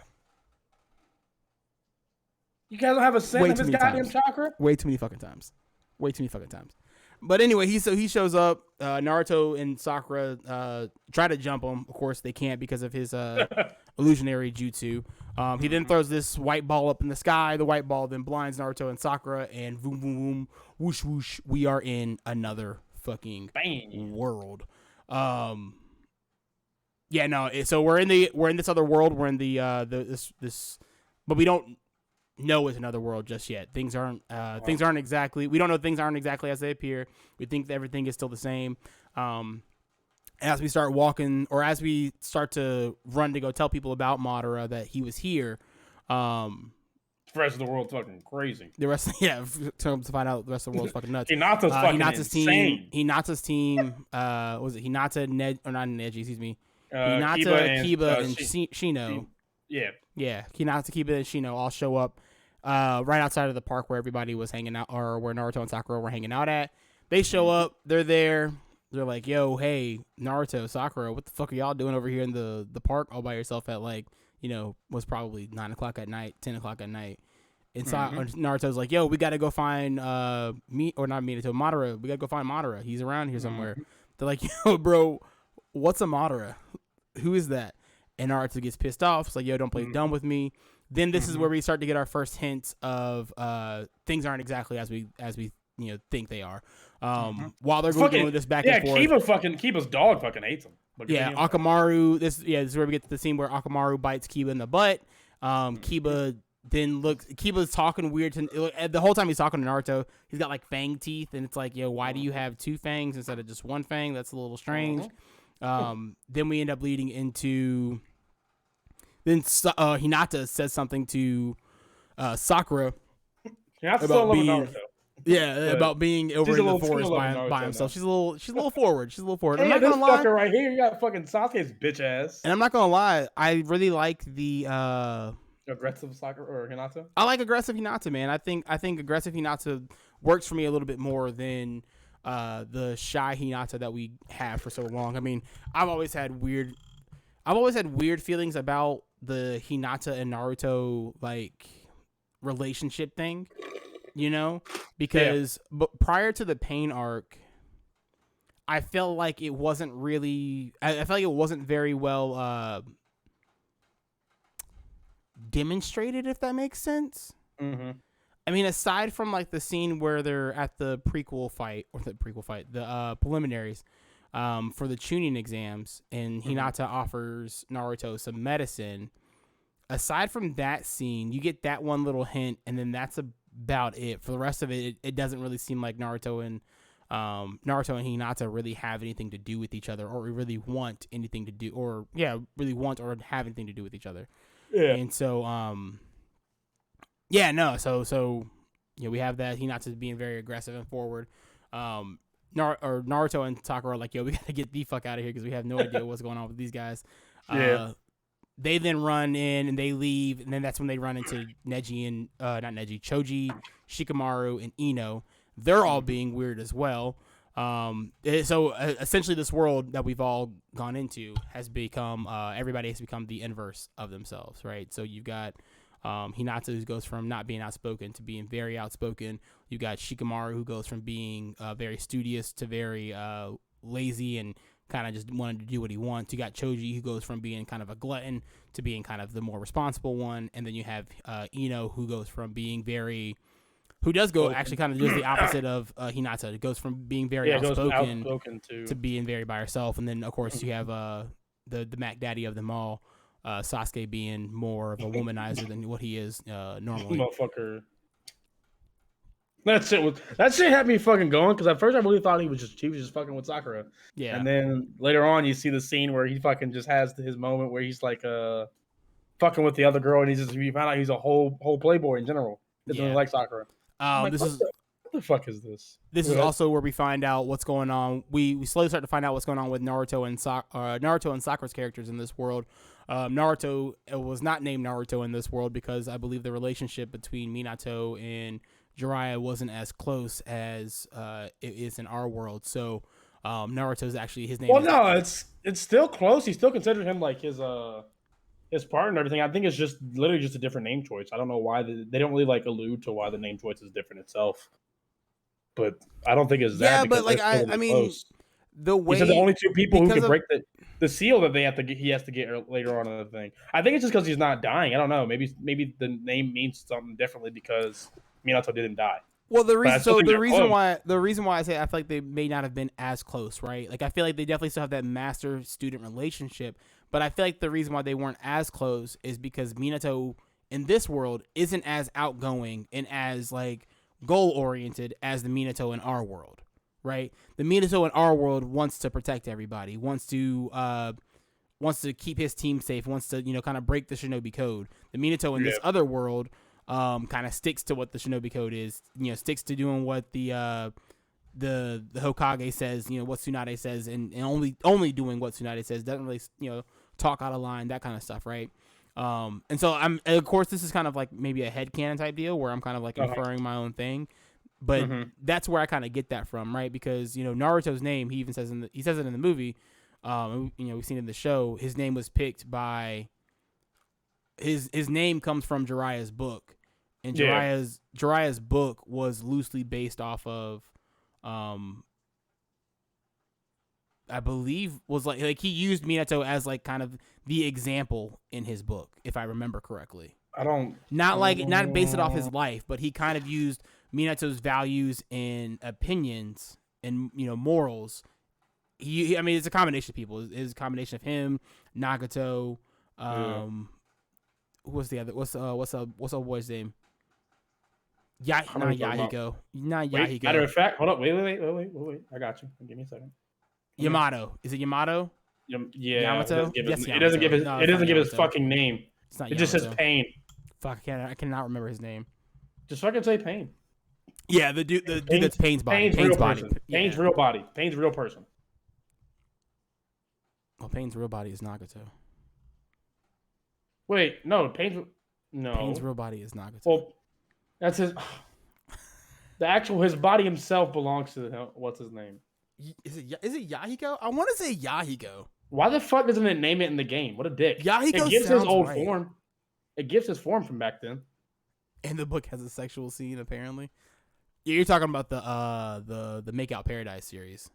You guys don't have a sense of his goddamn chakra? Way too many fucking times. But anyway, he shows up. Naruto and Sakura try to jump him. Of course, they can't because of his illusionary jutsu. He then throws this white ball up in the sky. The white ball then blinds Naruto and Sakura, and boom, boom, boom, whoosh, whoosh. We are in another fucking world. So we're in this other world. We're in this, but we don't know it's another world just yet. Things aren't exactly. We don't know things aren't exactly as they appear. We think that everything is still the same. As we start walking, or as we start to run to go tell people about Madara that he was here, the rest of the world's fucking crazy. To find out the rest of the world's fucking nuts. Hinata's fucking insane. Hinata's team. Was it Hinata, Ned, or not Neji? Excuse me. Hinata, Kiba, and Shino. Yeah. Hinata, Kiba, and Shino all show up right outside of the park where everybody was hanging out, or where Naruto and Sakura were hanging out at. They show up. They're there. They're like, "Yo, hey, Naruto, Sakura, what the fuck are y'all doing over here in the park all by yourself at was probably 9 o'clock at night, 10 o'clock at night?" And Naruto's like, "Yo, we got to go find Madara. We got to go find Madara. He's around here somewhere." They're like, "Yo, bro, what's a Madara? Who is that?" And Naruto gets pissed off. It's like, "Yo, don't play dumb with me." Then this is where we start to get our first hints of things aren't exactly as we think they are. While they're going this back and forth. Kiba's dog fucking hates him. But yeah, Akamaru. This is where we get to the scene where Akamaru bites Kiba in the butt. Kiba then Kiba's talking weird the whole time he's talking to Naruto. He's got like fang teeth, and it's like, yo, why do you have two fangs instead of just one fang? That's a little strange. Then we end up leading into. Then Hinata says something to Sakura about being about being over in the forest by himself. She's a little forward. Hey, I'm not gonna lie. Fucker right here, you got fucking Sasuke's bitch ass. And I'm not gonna lie, I really like the aggressive Sakura or Hinata. I like aggressive Hinata, man. I think aggressive Hinata works for me a little bit more than the shy Hinata that we have for so long. I mean, I've always had weird feelings about the Hinata and Naruto like relationship thing, you know, because but prior to the Pain arc, I felt like it wasn't really. I felt like it wasn't very well demonstrated, if that makes sense. Mm-hmm. I mean, aside from like the scene where they're at the preliminaries for the Chunin exams, and Hinata offers Naruto some medicine. Aside from that scene, you get that one little hint, and then that's about it. For the rest of it, it doesn't really seem like Naruto and Hinata really have anything to do with each other, or really want anything to do, or really want or have anything to do with each other. Yeah. And so, so we have that Hinata being very aggressive and forward. Naruto and Sakura are like, yo, we gotta get the fuck out of here because we have no idea what's going on with these guys. They then run in and they leave, and then that's when they run into Choji, Shikamaru, and Ino. They're all being weird as well. So essentially, this world that we've all gone into has become everybody has become the inverse of themselves, right? So you've got Hinata, who goes from not being outspoken to being very outspoken. You got Shikamaru, who goes from being very studious to very lazy and kind of just wanted to do what he wants. You got Choji, who goes from being kind of a glutton to being kind of the more responsible one. And then you have Ino, who goes from being who does go actually kind of does the opposite of Hinata. It goes from being very outspoken to being very by herself. And then, of course, you have the Mac Daddy of them all, Sasuke, being more of a womanizer than what he is normally. Motherfucker. That shit had me fucking going, because at first I really thought he was just fucking with Sakura. Yeah. And then later on you see the scene where he fucking just has his moment where he's like fucking with the other girl, and you find out he's a whole playboy in general. He doesn't like Sakura. What the fuck is this? This is also where we find out what's going on. We slowly start to find out what's going on with Naruto and Sakura's characters in this world. Naruto was not named Naruto in this world because I believe the relationship between Minato and Jiraiya wasn't as close as it is in our world. So Naruto's actually his name. Well, no, it's still close. He still considered him like his partner and everything. I think it's just literally just a different name choice. I don't know why they don't really like allude to why the name choice is different itself. But I don't think it's that. Yeah, but like I mean, close. The way he said the only two people who can break the seal that he has to get later on in the thing. I think it's just because he's not dying. I don't know. Maybe the name means something differently because Minato didn't die. Well, the reason why I say I feel like they may not have been as close, right? Like I feel like they definitely still have that master student relationship, but I feel like the reason why they weren't as close is because Minato in this world isn't as outgoing and as like goal oriented as the Minato in our world, right? The Minato in our world wants to protect everybody, wants to keep his team safe, wants to kind of break the Shinobi Code. The Minato in this other world kind of sticks to what the Shinobi Code is, sticks to doing what the Hokage says, what Tsunade says, and only doing what Tsunade says. Doesn't really talk out of line, that kind of stuff, right? And so of course this is kind of like maybe a headcanon type deal where I'm kind of like inferring my own thing, but that's where I kind of get that from, right? Because Naruto's name, he even says he says it in the movie, we've seen it in the show. His name was picked by his name comes from Jiraiya's book. And Jiraiya's book was loosely based off of, I believe was like he used Minato as like kind of the example in his book, if I remember correctly. Not based it off his life, but he kind of used Minato's values and opinions and morals. I mean, it's a combination of people. It's a combination of him, Nagato. What's the other? What's old boy's name? Not Yahiko. Not Yahiko. Matter of fact, hold up. Wait. I got you. Give me a second. Yamato. Is it Yamato? Yeah. Yamato? It doesn't give his fucking name. It's not It Yamato. just says Pain. Fuck, I cannot remember his name. Just fucking say Pain. Yeah, the dude that's Pain's body. Pain's body. Person. Pain's real body. Pain's real person. Well, Pain's real body is Nagato. Wait, no, Pain's real body is Nagato. Well, that's his. His body himself belongs to what's his name? Is it Yahiko? I want to say Yahiko. Why the fuck doesn't it name it in the game? What a dick! Yahiko it gives sounds his old right. form. It gives his form from back then. And the book has a sexual scene apparently. Yeah, you're talking about the Make Out Paradise series.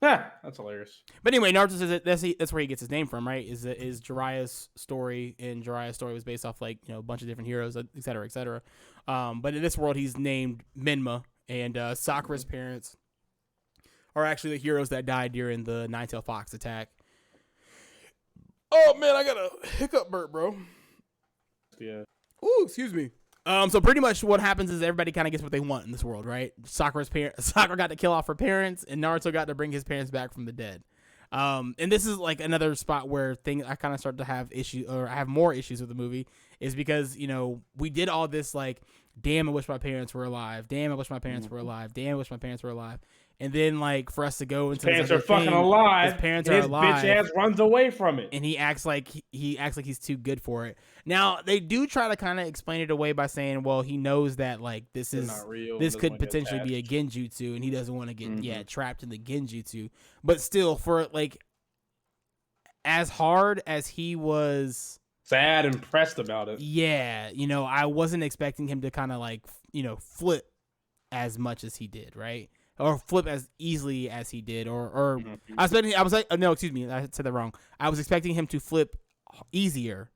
Yeah, that's hilarious. But anyway, Naruto says that's where he gets his name from, right? Is Jiraiya's story, and Jiraiya's story was based off a bunch of different heroes, et cetera, et cetera. But in this world, he's named Menma, and Sakura's parents are actually the heroes that died during the Nine-Tailed Fox attack. Oh man, I got a hiccup burp, bro. Yeah. Ooh, excuse me. So pretty much what happens is everybody kind of gets what they want in this world, right? Sakura got to kill off her parents, and Naruto got to bring his parents back from the dead. And this is like another spot where I kind of start to have issues, or I have more issues with the movie, is because we did all this like, damn, I wish my parents were alive. Damn, I wish my parents were alive. Damn, I wish my parents were alive. And then like for us to go into his parents are fucking alive. His parents are alive. Bitch ass runs away from it, and he acts like he's too good for it. Now they do try to kind of explain it away by saying, well, he knows that like this could potentially be a genjutsu, and he doesn't want to get trapped in the genjutsu. But still, for like as hard as he was sad and pressed about it, yeah, I wasn't expecting him to kind of like flip as much as he did, right? Or flip as easily as he did, or I said that wrong. I was expecting him to flip easier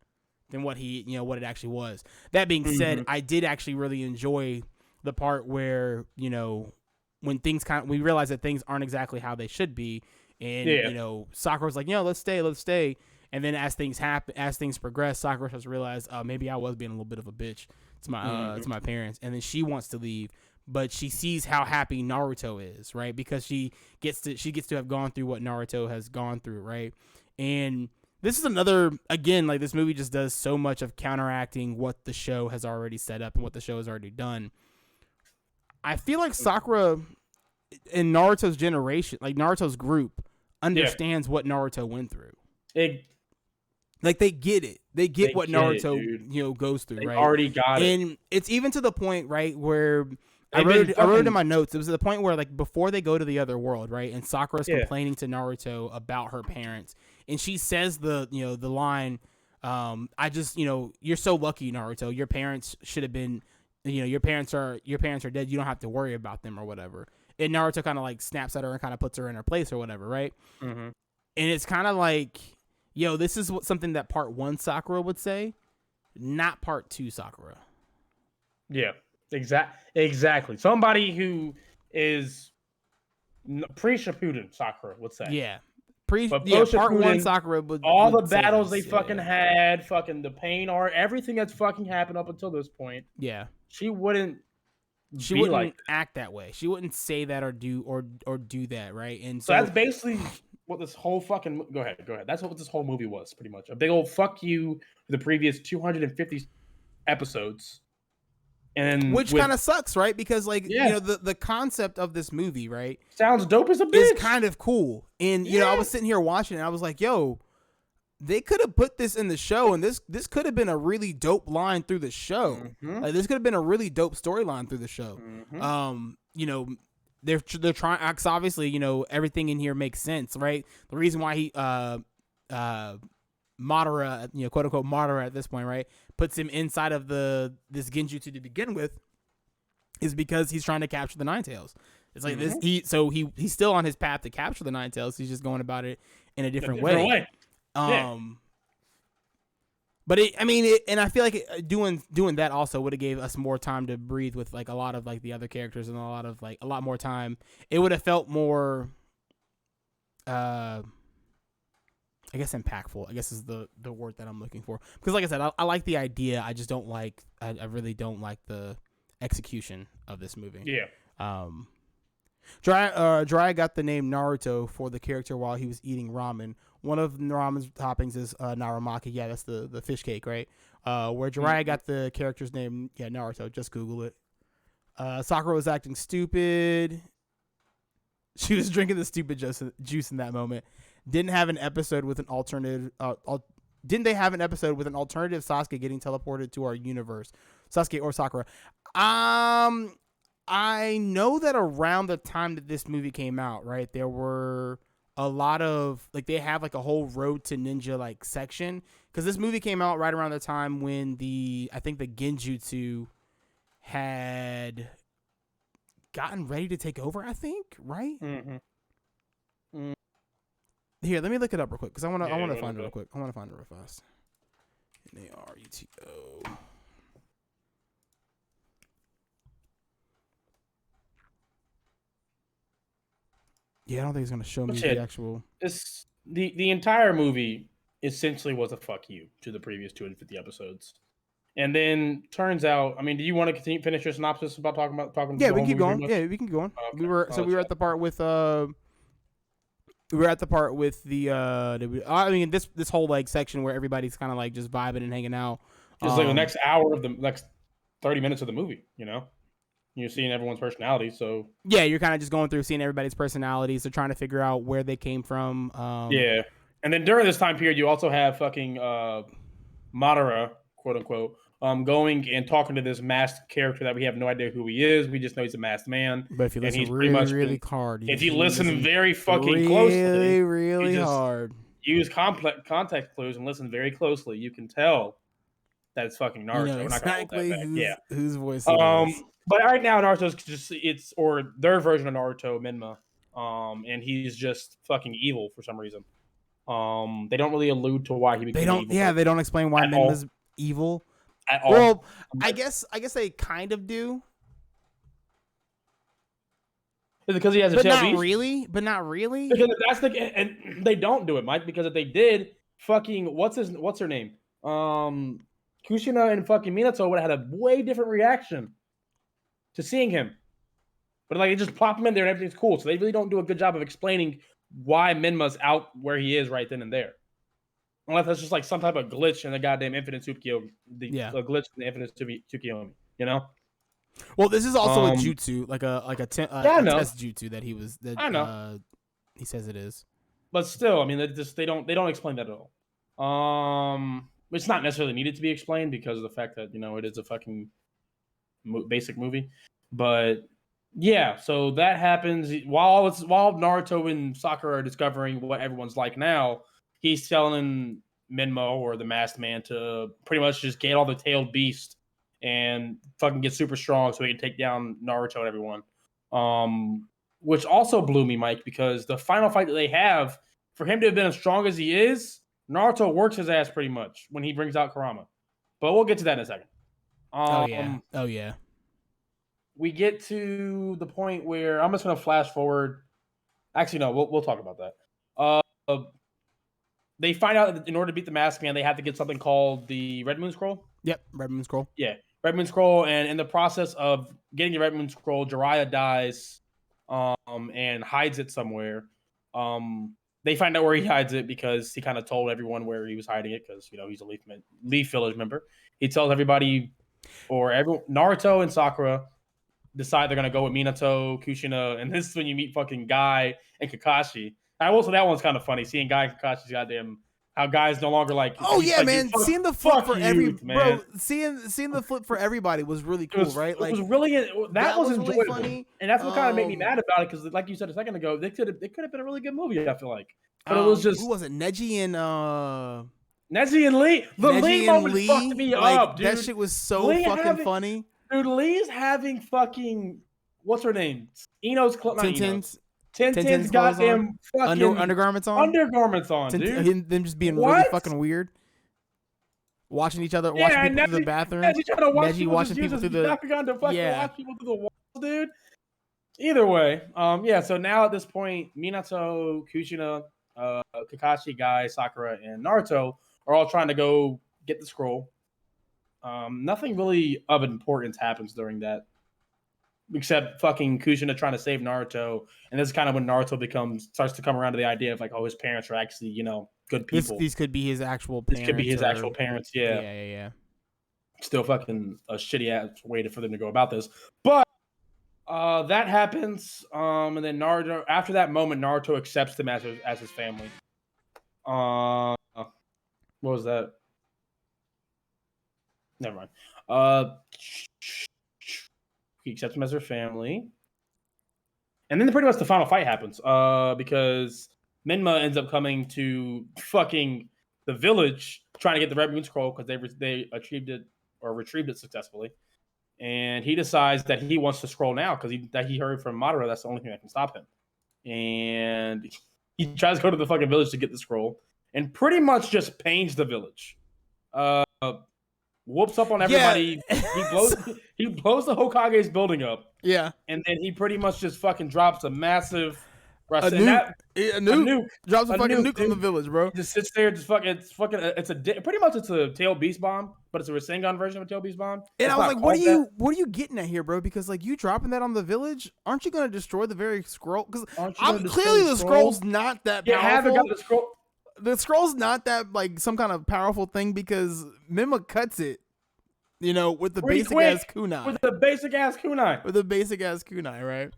than what what it actually was. That being said, I did actually really enjoy the part where when we realize that things aren't exactly how they should be, and Sakura's like, let's stay, and then as things progress, Sakura starts to realize, maybe I was being a little bit of a bitch to my parents, and then she wants to leave. But she sees how happy Naruto is, right? Because she gets to have gone through what Naruto has gone through, right? And this is another, again, like this movie just does so much of counteracting what the show has already set up and what the show has already done. I feel like Sakura in Naruto's generation, like Naruto's group, understands what Naruto went through. Like they get it. They get what Naruto goes through, right? Already got it. And it's even to the point, right, where I wrote it in my notes. It was at the point where, like, before they go to the other world, right, and Sakura's complaining to Naruto about her parents, and she says the line, "I just, you're so lucky, Naruto. Your parents should have been, your parents are dead. You don't have to worry about them or whatever." And Naruto kind of like snaps at her and kind of puts her in her place or whatever, right? Mm-hmm. And it's kind of like, this is something that Part 1 Sakura would say, not Part 2 Sakura. Yeah. Exactly. Somebody who is pre-Shippuden Sakura would say. Yeah. Part 1 Sakura would all the battles they fucking had, fucking the pain art, everything that's fucking happened up until this point. Yeah. She wouldn't act that way. She wouldn't say that or do that, right? And so that's basically what this whole fucking go ahead. That's what this whole movie was, pretty much. A big old fuck you to the previous 250 episodes. And which kind of sucks, right? Because the concept of this movie, right, sounds dope as a bitch. Is kind of cool. And I was sitting here watching and I was like, they could have put this in the show, and this could have been a really dope line through the show. Mm-hmm. Like this could have been a really dope storyline through the show. Mm-hmm. They're trying, cause obviously, everything in here makes sense, right? The reason why he Madara, quote unquote Madara at this point, right, puts him inside of this genjutsu to begin with, is because he's trying to capture the Nine Tails. It's like this. He's still on his path to capture the Nine Tails. He's just going about it in a different way. But and I feel like doing that also would have gave us more time to breathe with like a lot of like the other characters and a lot more time. It would have felt more, I guess impactful. I guess is the word that I'm looking for. Because like I said, I like the idea. I just don't like. I really don't like the execution of this movie. Yeah. Dry got the name Naruto for the character while he was eating ramen. One of the ramen's toppings is naramaki. Yeah, that's the fish cake, right? Where Jiraiya got the character's name, yeah, Naruto. Just Google it. Sakura was acting stupid. She was drinking the stupid juice in that moment. Didn't have an episode with an alternative. Didn't they have an episode with an alternative Sasuke getting teleported to our universe? Sasuke or Sakura? I know that around the time that this movie came out, right, there were a lot of, like, they have, like, a whole Road to Ninja, like, section. Because this movie came out right around the time when I think the Genjutsu had gotten ready to take over, I think, right? Mm-hmm. Here, let me look it up real quick, because I want to find it real quick. I want to find it real fast. Naruto. Yeah, I don't think it's gonna show me the actual. The entire movie essentially was a fuck you to the previous 250 episodes, and then turns out. I mean, do you want to finish your synopsis about talking? Yeah, we can keep going. Yeah, we can go on. Okay. We were at the part with We were at the part with the I mean this whole like section where everybody's kind of like just vibing and hanging out. It's like the next hour of the next 30 minutes of the movie, you know. You're seeing everyone's personality, so yeah, you're kind of just going through seeing everybody's personalities. They're trying to figure out where they came from. Yeah, and then during this time period, you also have fucking Madara, quote unquote, going and talking to this masked character that we have no idea who he is. We just know he's a masked man. But if you listen really hard, if you listen very fucking closely, really hard, use complex context clues and listen very closely, you can tell that it's fucking Naruto. You know exactly whose voice it is. But right now, Naruto's just or their version of Naruto, Minma, and he's just fucking evil for some reason. They don't really allude to why he became evil. Yeah, they don't explain why Minma's evil at all. Well, I guess they kind of do. Is it because he has a tail beast? But not really. Because that's and they don't do it, Mike. Because if they did, fucking what's her name? Kushina and fucking Minato would have had a way different reaction to seeing him. But like, they just plop him in there and everything's cool. So they really don't do a good job of explaining why Minma's out where he is right then and there. Unless that's just like some type of glitch in the goddamn Infinite Tsukiyomi. A glitch in the Infinite Tsukiyomi, you know? Well, this is also a jutsu, like a test jutsu that he was. That, I know. He says it is. But still, I mean, they don't explain that at all. It's not necessarily needed to be explained because of the fact that, you know, it is a fucking basic movie. But yeah, so that happens while Naruto and Sakura are discovering what everyone's like now. He's telling Minmo, or the masked man, to pretty much just get all the tailed beast and fucking get super strong so he can take down Naruto and everyone. Which also blew me, Mike, because the final fight that they have, for him to have been as strong as he is, Naruto works his ass pretty much when he brings out Kurama. But we'll get to that in a second. Oh yeah. We get to the point where I'm just going to flash forward. Actually, no, we'll talk about that. They find out that in order to beat the Masked Man, they have to get something called the Red Moon Scroll. Yep, Red Moon Scroll. Yeah, Red Moon Scroll. And in the process of getting the Red Moon Scroll, Jiraiya dies and hides it somewhere. They find out where he hides it because he kind of told everyone where he was hiding it because, you know, he's a Leaf Village member. He tells everybody, Naruto and Sakura decide they're going to go with Minato, Kushina, and this is when you meet fucking Guy and Kakashi. I will say that one's kind of funny, seeing Guy and Kakashi's goddamn, how Guy's no longer like... Oh, yeah, like, man. Seeing the flip for seeing the flip for everybody was really cool, right? Like, it was really... That was enjoyable. Really funny. And that's what kind of made me mad about it, because like you said a second ago, it could have been a really good movie, I feel like. But it was just... Who was it? Neji and Lee. The Lee moment fucked me up, dude. That shit was so fucking funny. Dude, Lee's having fucking... What's her name? Ino's... Tintin's goddamn fucking undergarments on. Undergarments on, dude. Them just being really fucking weird. watching each other, watching people Neji, through the bathroom. Neji trying to watch Neji watching people through the Bakugan to fucking yeah. watch people through the walls, dude. Either way, so now at this point, Minato, Kushina, Kakashi, Guy, Sakura, and Naruto are all trying to go get the scroll. Nothing really of importance happens during that, except fucking Kushina trying to save Naruto, and this is kind of when Naruto starts to come around to the idea of like, oh, his parents are actually, good people. These could be his actual parents. This could be his actual parents. Yeah. Yeah. Still fucking a shitty ass way for them to go about this, but that happens. And then Naruto, after that moment, Naruto accepts them as his family. What was that? Never mind. He accepts them as their family. And then pretty much the final fight happens. Because Minma ends up coming to fucking the village trying to get the Red Moon Scroll because they retrieved it successfully. And he decides that he wants to scroll now because he heard from Madara that's the only thing that can stop him. And he tries to go to the fucking village to get the scroll and pretty much just pains the village. Whoops up on everybody. Yeah. He blows the Hokage's building up. Yeah. And then he pretty much just fucking drops a massive a nuke. Drops a fucking nuke on the village, bro. He just sits there, pretty much it's a tail beast bomb, but it's a Rasengan version of a tail beast bomb. And I was like, what are you getting at here, bro? Because like you dropping that on the village, aren't you gonna destroy the very scroll? Because clearly the scroll's not that powerful. Haven't got the scroll. The scroll's not that like some kind of powerful thing because Mima cuts it, with the basic ass kunai. With the basic ass kunai, right?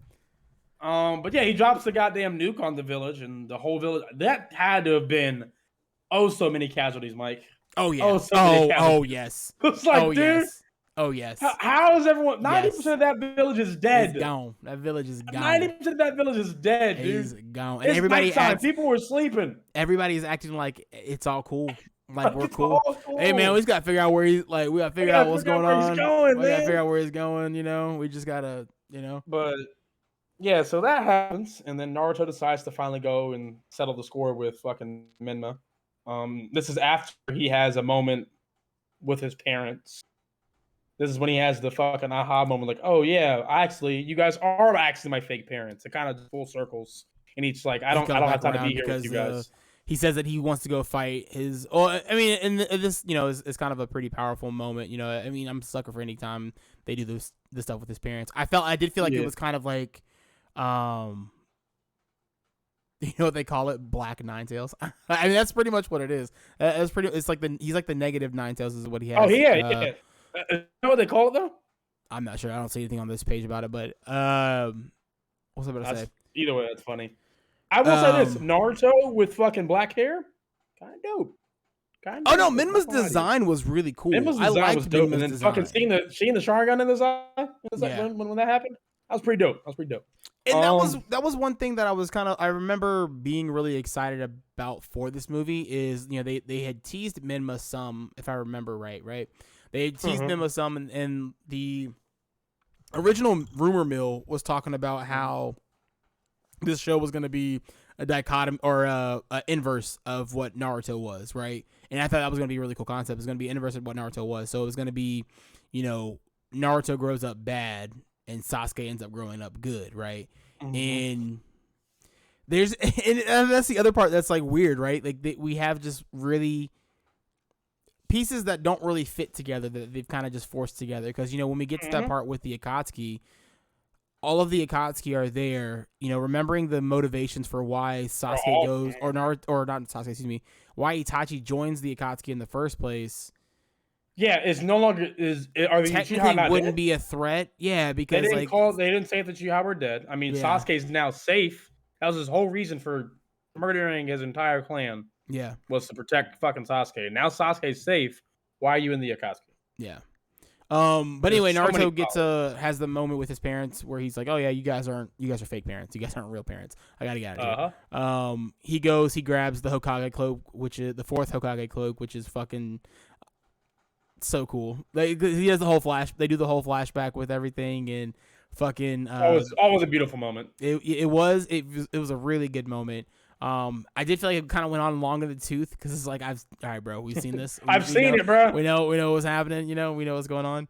But yeah, he drops the goddamn nuke on the village and the whole village. That had to have been so many casualties, Mike. Oh yeah. Oh yes. It's like, dude. Yes. Oh yes. How is everyone? 90% of that village is dead. It's gone. That village is gone. 90% of that village is dead, dude. It's gone. And everybody people were sleeping. Everybody is acting like it's all cool. Like we're cool. Hey man, we just gotta figure out where he's like. We gotta figure out what's going on. We gotta figure out where he's going. We just gotta, But yeah, so that happens, and then Naruto decides to finally go and settle the score with fucking Minma. This is after he has a moment with his parents. This is when he has the fucking aha moment, like, oh yeah, actually, you guys are actually my fake parents. It kind of full circles, and he's like, I don't have time to be here with you guys. He says that he wants to go fight his. Oh, I mean, and this, is kind of a pretty powerful moment. I mean, I'm a sucker for any time they do this stuff with his parents. I did feel like it was kind of like, what they call it, Black Nine Tails. I mean, that's pretty much what it is. It's like he's like the negative Nine Tails is what he has. Oh yeah. You know what they call it though? I'm not sure. I don't see anything on this page about it, but what's I about to say? Either way, that's funny. I will say this: Naruto with fucking black hair, kind of dope. Oh no, Minma's design was really cool. Minma's design was dope, and then fucking seeing the Sharingan in his eye when that happened, that was pretty dope. And that was one thing that I remember being really excited about for this movie is they had teased Minma some, if I remember right. They had teased Minma some, and the original rumor mill was talking about how this show was going to be a dichotomy or a inverse of what Naruto was, right? And I thought that was going to be a really cool concept. It was going to be inverse of what Naruto was. So it was going to be, Naruto grows up bad and Sasuke ends up growing up good, right? Mm-hmm. And that's the other part that's like weird, right? Like we have just really pieces that don't really fit together that they've kind of just forced together. Because, when we get to that part with the Akatsuki, all of the Akatsuki are there, remembering the motivations for why Sasuke goes, or not Sasuke, excuse me, why Itachi joins the Akatsuki in the first place. Yeah, it's no longer are the technically Uchiha wouldn't dead? Be a threat. Yeah, because they didn't say that Uchiha were dead. I mean, Sasuke's now safe. That was his whole reason for murdering his entire clan. Yeah, was to protect fucking Sasuke. Now Sasuke's safe. Why are you in the Akatsuki? Yeah. But anyway, Naruto has the moment with his parents where he's like, "Oh yeah, you guys are fake parents. You guys aren't real parents. I gotta get out of here." He grabs the Hokage cloak, which is the fourth Hokage cloak, which is fucking so cool. He does the whole They do the whole flashback with everything and fucking. Always a beautiful moment. It was a really good moment. I did feel like it kind of went on long in the tooth because it's like all right, bro, we've seen this. I've seen it, bro. We know what's happening. You know, we know what's going on.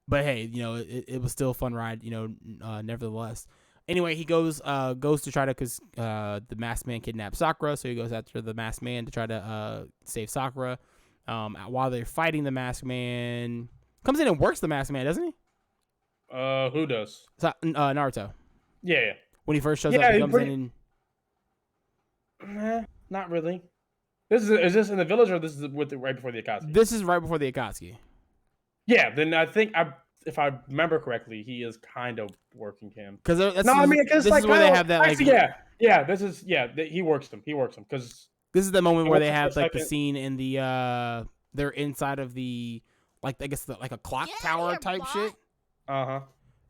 But hey, you know, it was still a fun ride. You know, nevertheless. Anyway, he goes to try to because the masked man kidnapped Sakura, so he goes after the masked man to try to save Sakura. While they're fighting, the masked man comes in and works the masked man, doesn't he? Who does? Naruto. Yeah. When he first shows up, he comes in and... Not really. Is this in the village or this is right before the Akatsuki? This is right before the Akatsuki. Yeah, then I think if I remember correctly, he is kind of working him. Because this is where they have that. Actually, he works them. He works them because this is the moment where they have like the scene in the they're inside of the like I guess like a clock tower type shit.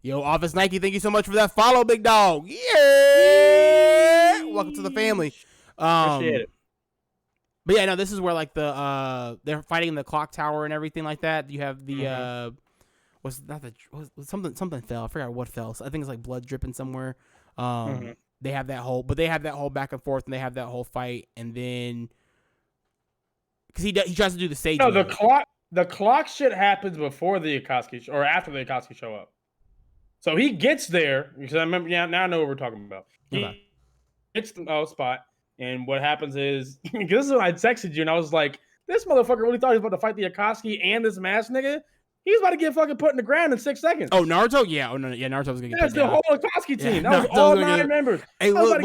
Yo, Office Nike, thank you so much for that follow, big dog. Yeah, welcome to the family. Appreciate it. But yeah, no, this is where like they're fighting in the clock tower and everything like that. You have the something fell. I forgot what fell. So I think it's like blood dripping somewhere. They have that whole back and forth, and they have that whole fight, and then because he tries to do the stage. No, the clock shit happens before the Akatsuki or after the Akatsuki show up. So he gets there because I remember now I know what we're talking about. He gets the spot, and what happens is because this is when I texted you, and I was like, "This motherfucker really thought he was about to fight the Akatsuki and this masked nigga." He's about to get fucking put in the ground in 6 seconds. Oh, Naruto? Yeah. Oh, no. Yeah, Naruto was going to get That's the whole Akatsuki team. Yeah, that was all 9 members. Hey, look,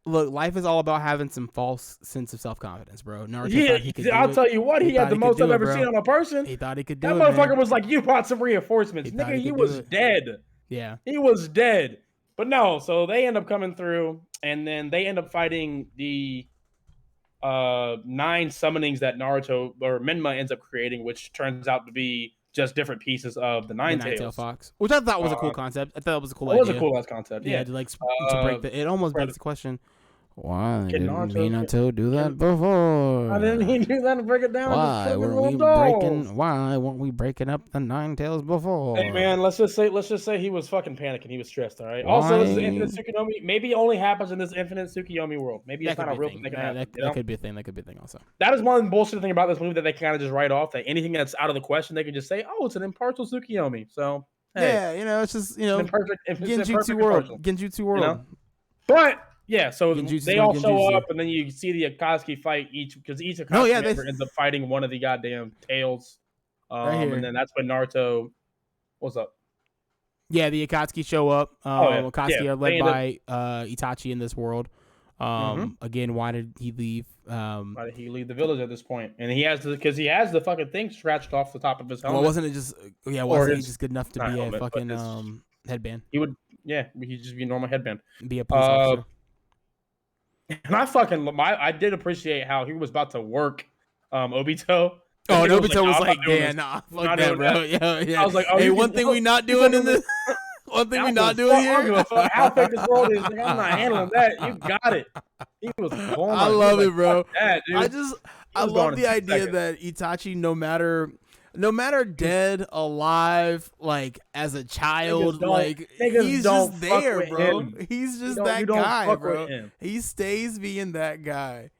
look, life is all about having some false sense of self-confidence, bro. Naruto thought he could do I'll tell you what, he had the most I've ever seen on a person. He thought he could do it, That motherfucker was like, you brought some reinforcements. Nigga, he was dead. Yeah. He was dead. But no, so they end up coming through, and then they end up fighting the 9 summonings that Naruto or Menma ends up creating, which turns out to be just different pieces of the Nine-Tailed Fox, which I thought was a cool concept. I thought it was a cool idea. It was a cool ass concept. Yeah, to break it almost begs the question: why didn't Naruto do that before? Why didn't he do that to break it down? Why weren't we breaking up the Nine-Tails before? Hey man, let's just say he was fucking panicking. He was stressed. All right. Also, this is Infinite Tsukuyomi. Maybe it only happens in this Infinite Tsukuyomi world. Maybe it's not a real thing that can happen. That could be a thing. That could be a thing also. That is one bullshit thing about this movie that they kind of just write off. That anything that's out of the question, they can just say, "Oh, it's an impartial Tsukuyomi." So hey, it's just Genjutsu world. Genjutsu world. You know? But yeah, so they all show up, and then you see the Akatsuki fight because each Akatsuki member ends up fighting one of the goddamn tails. And then that's when Naruto. What's up? Yeah, the Akatsuki show up. Akatsuki are led by Itachi in this world. Again, why did he leave? Why did he leave the village at this point? And he has the fucking thing scratched off the top of his helmet. Well, wasn't it just? Yeah, wasn't he just good enough to be a fucking headband? He would. Yeah, he'd just be a normal headband. Be a police officer. And I did appreciate how he was about to work Obito. Oh, and Obito was like, "Yeah, nah, fuck that, bro." Yeah. I was like, "Oh, hey, one thing we not doing in this, one thing we not doing here." How big this world is? Like, I'm not handling that. You got it. He was. I love it, bro. That, dude. I love the idea that Itachi, no matter dead, alive, like as a child, like he's just there, bro. He's just that guy, bro. He stays being that guy.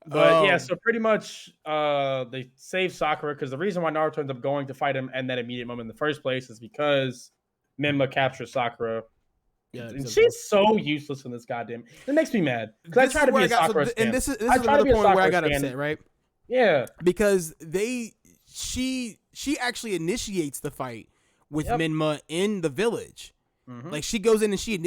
But yeah, so pretty much they save Sakura because the reason why Naruto ends up going to fight him in that immediate moment in the first place is because Menma captures Sakura. Yeah, and she's so useless in this goddamn. It makes me mad because I try to be a Sakura fan. And this is another point where I got upset, right? Yeah, because she actually initiates the fight with Menma in the village. Like she goes in and she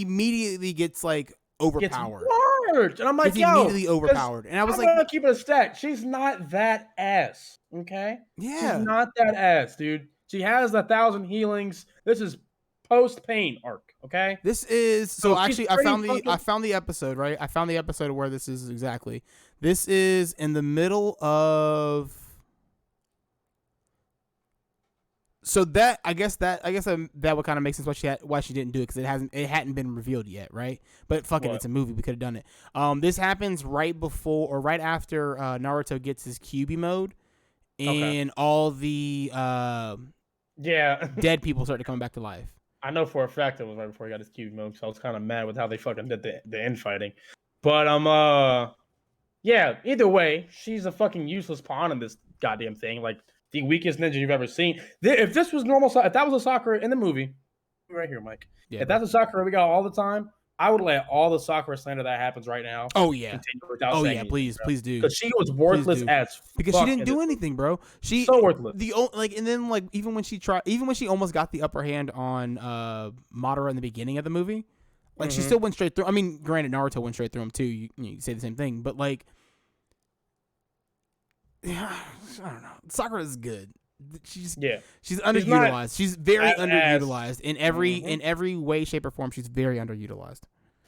immediately gets like overpowered. And I'm like, immediately overpowered. And I was like, I'm gonna keep it a stack. She's not that ass. Okay. Yeah. She's not that ass, dude. She has 1,000 healings. This is post pain arc. Okay. This is so actually I found the episode, right? I found the episode where this is exactly. This is in the middle of. So that I guess that would kind of make sense why she didn't do it because it hadn't been revealed yet, right? But fucking, it's a movie. We could have done it. This happens right before or right after Naruto gets his Kyuubi mode, and all the dead people start to come back to life. I know for a fact it was right before he got his Kyuubi mode, so I was kind of mad with how they fucking did the infighting. But yeah. Either way, she's a fucking useless pawn in this goddamn thing. Like the weakest ninja you've ever seen. If this was normal, if that was a Sakura in the movie, right here, Mike. Yeah, if that's a Sakura we got all the time, I would let all the Sakura slander that happens right now. Oh yeah. Continue without Oh saying yeah. anything, Please, bro. please do. Because she was worthless as because fuck she didn't in do this anything, bro. She so worthless. and then like even when she almost got the upper hand on Madara in the beginning of the movie, like she still went straight through. I mean, granted, Naruto went straight through him too. You say the same thing, but like, yeah, I don't know. Sakura is good. She's underutilized. She's very underutilized in every way, shape, or form. She's very underutilized.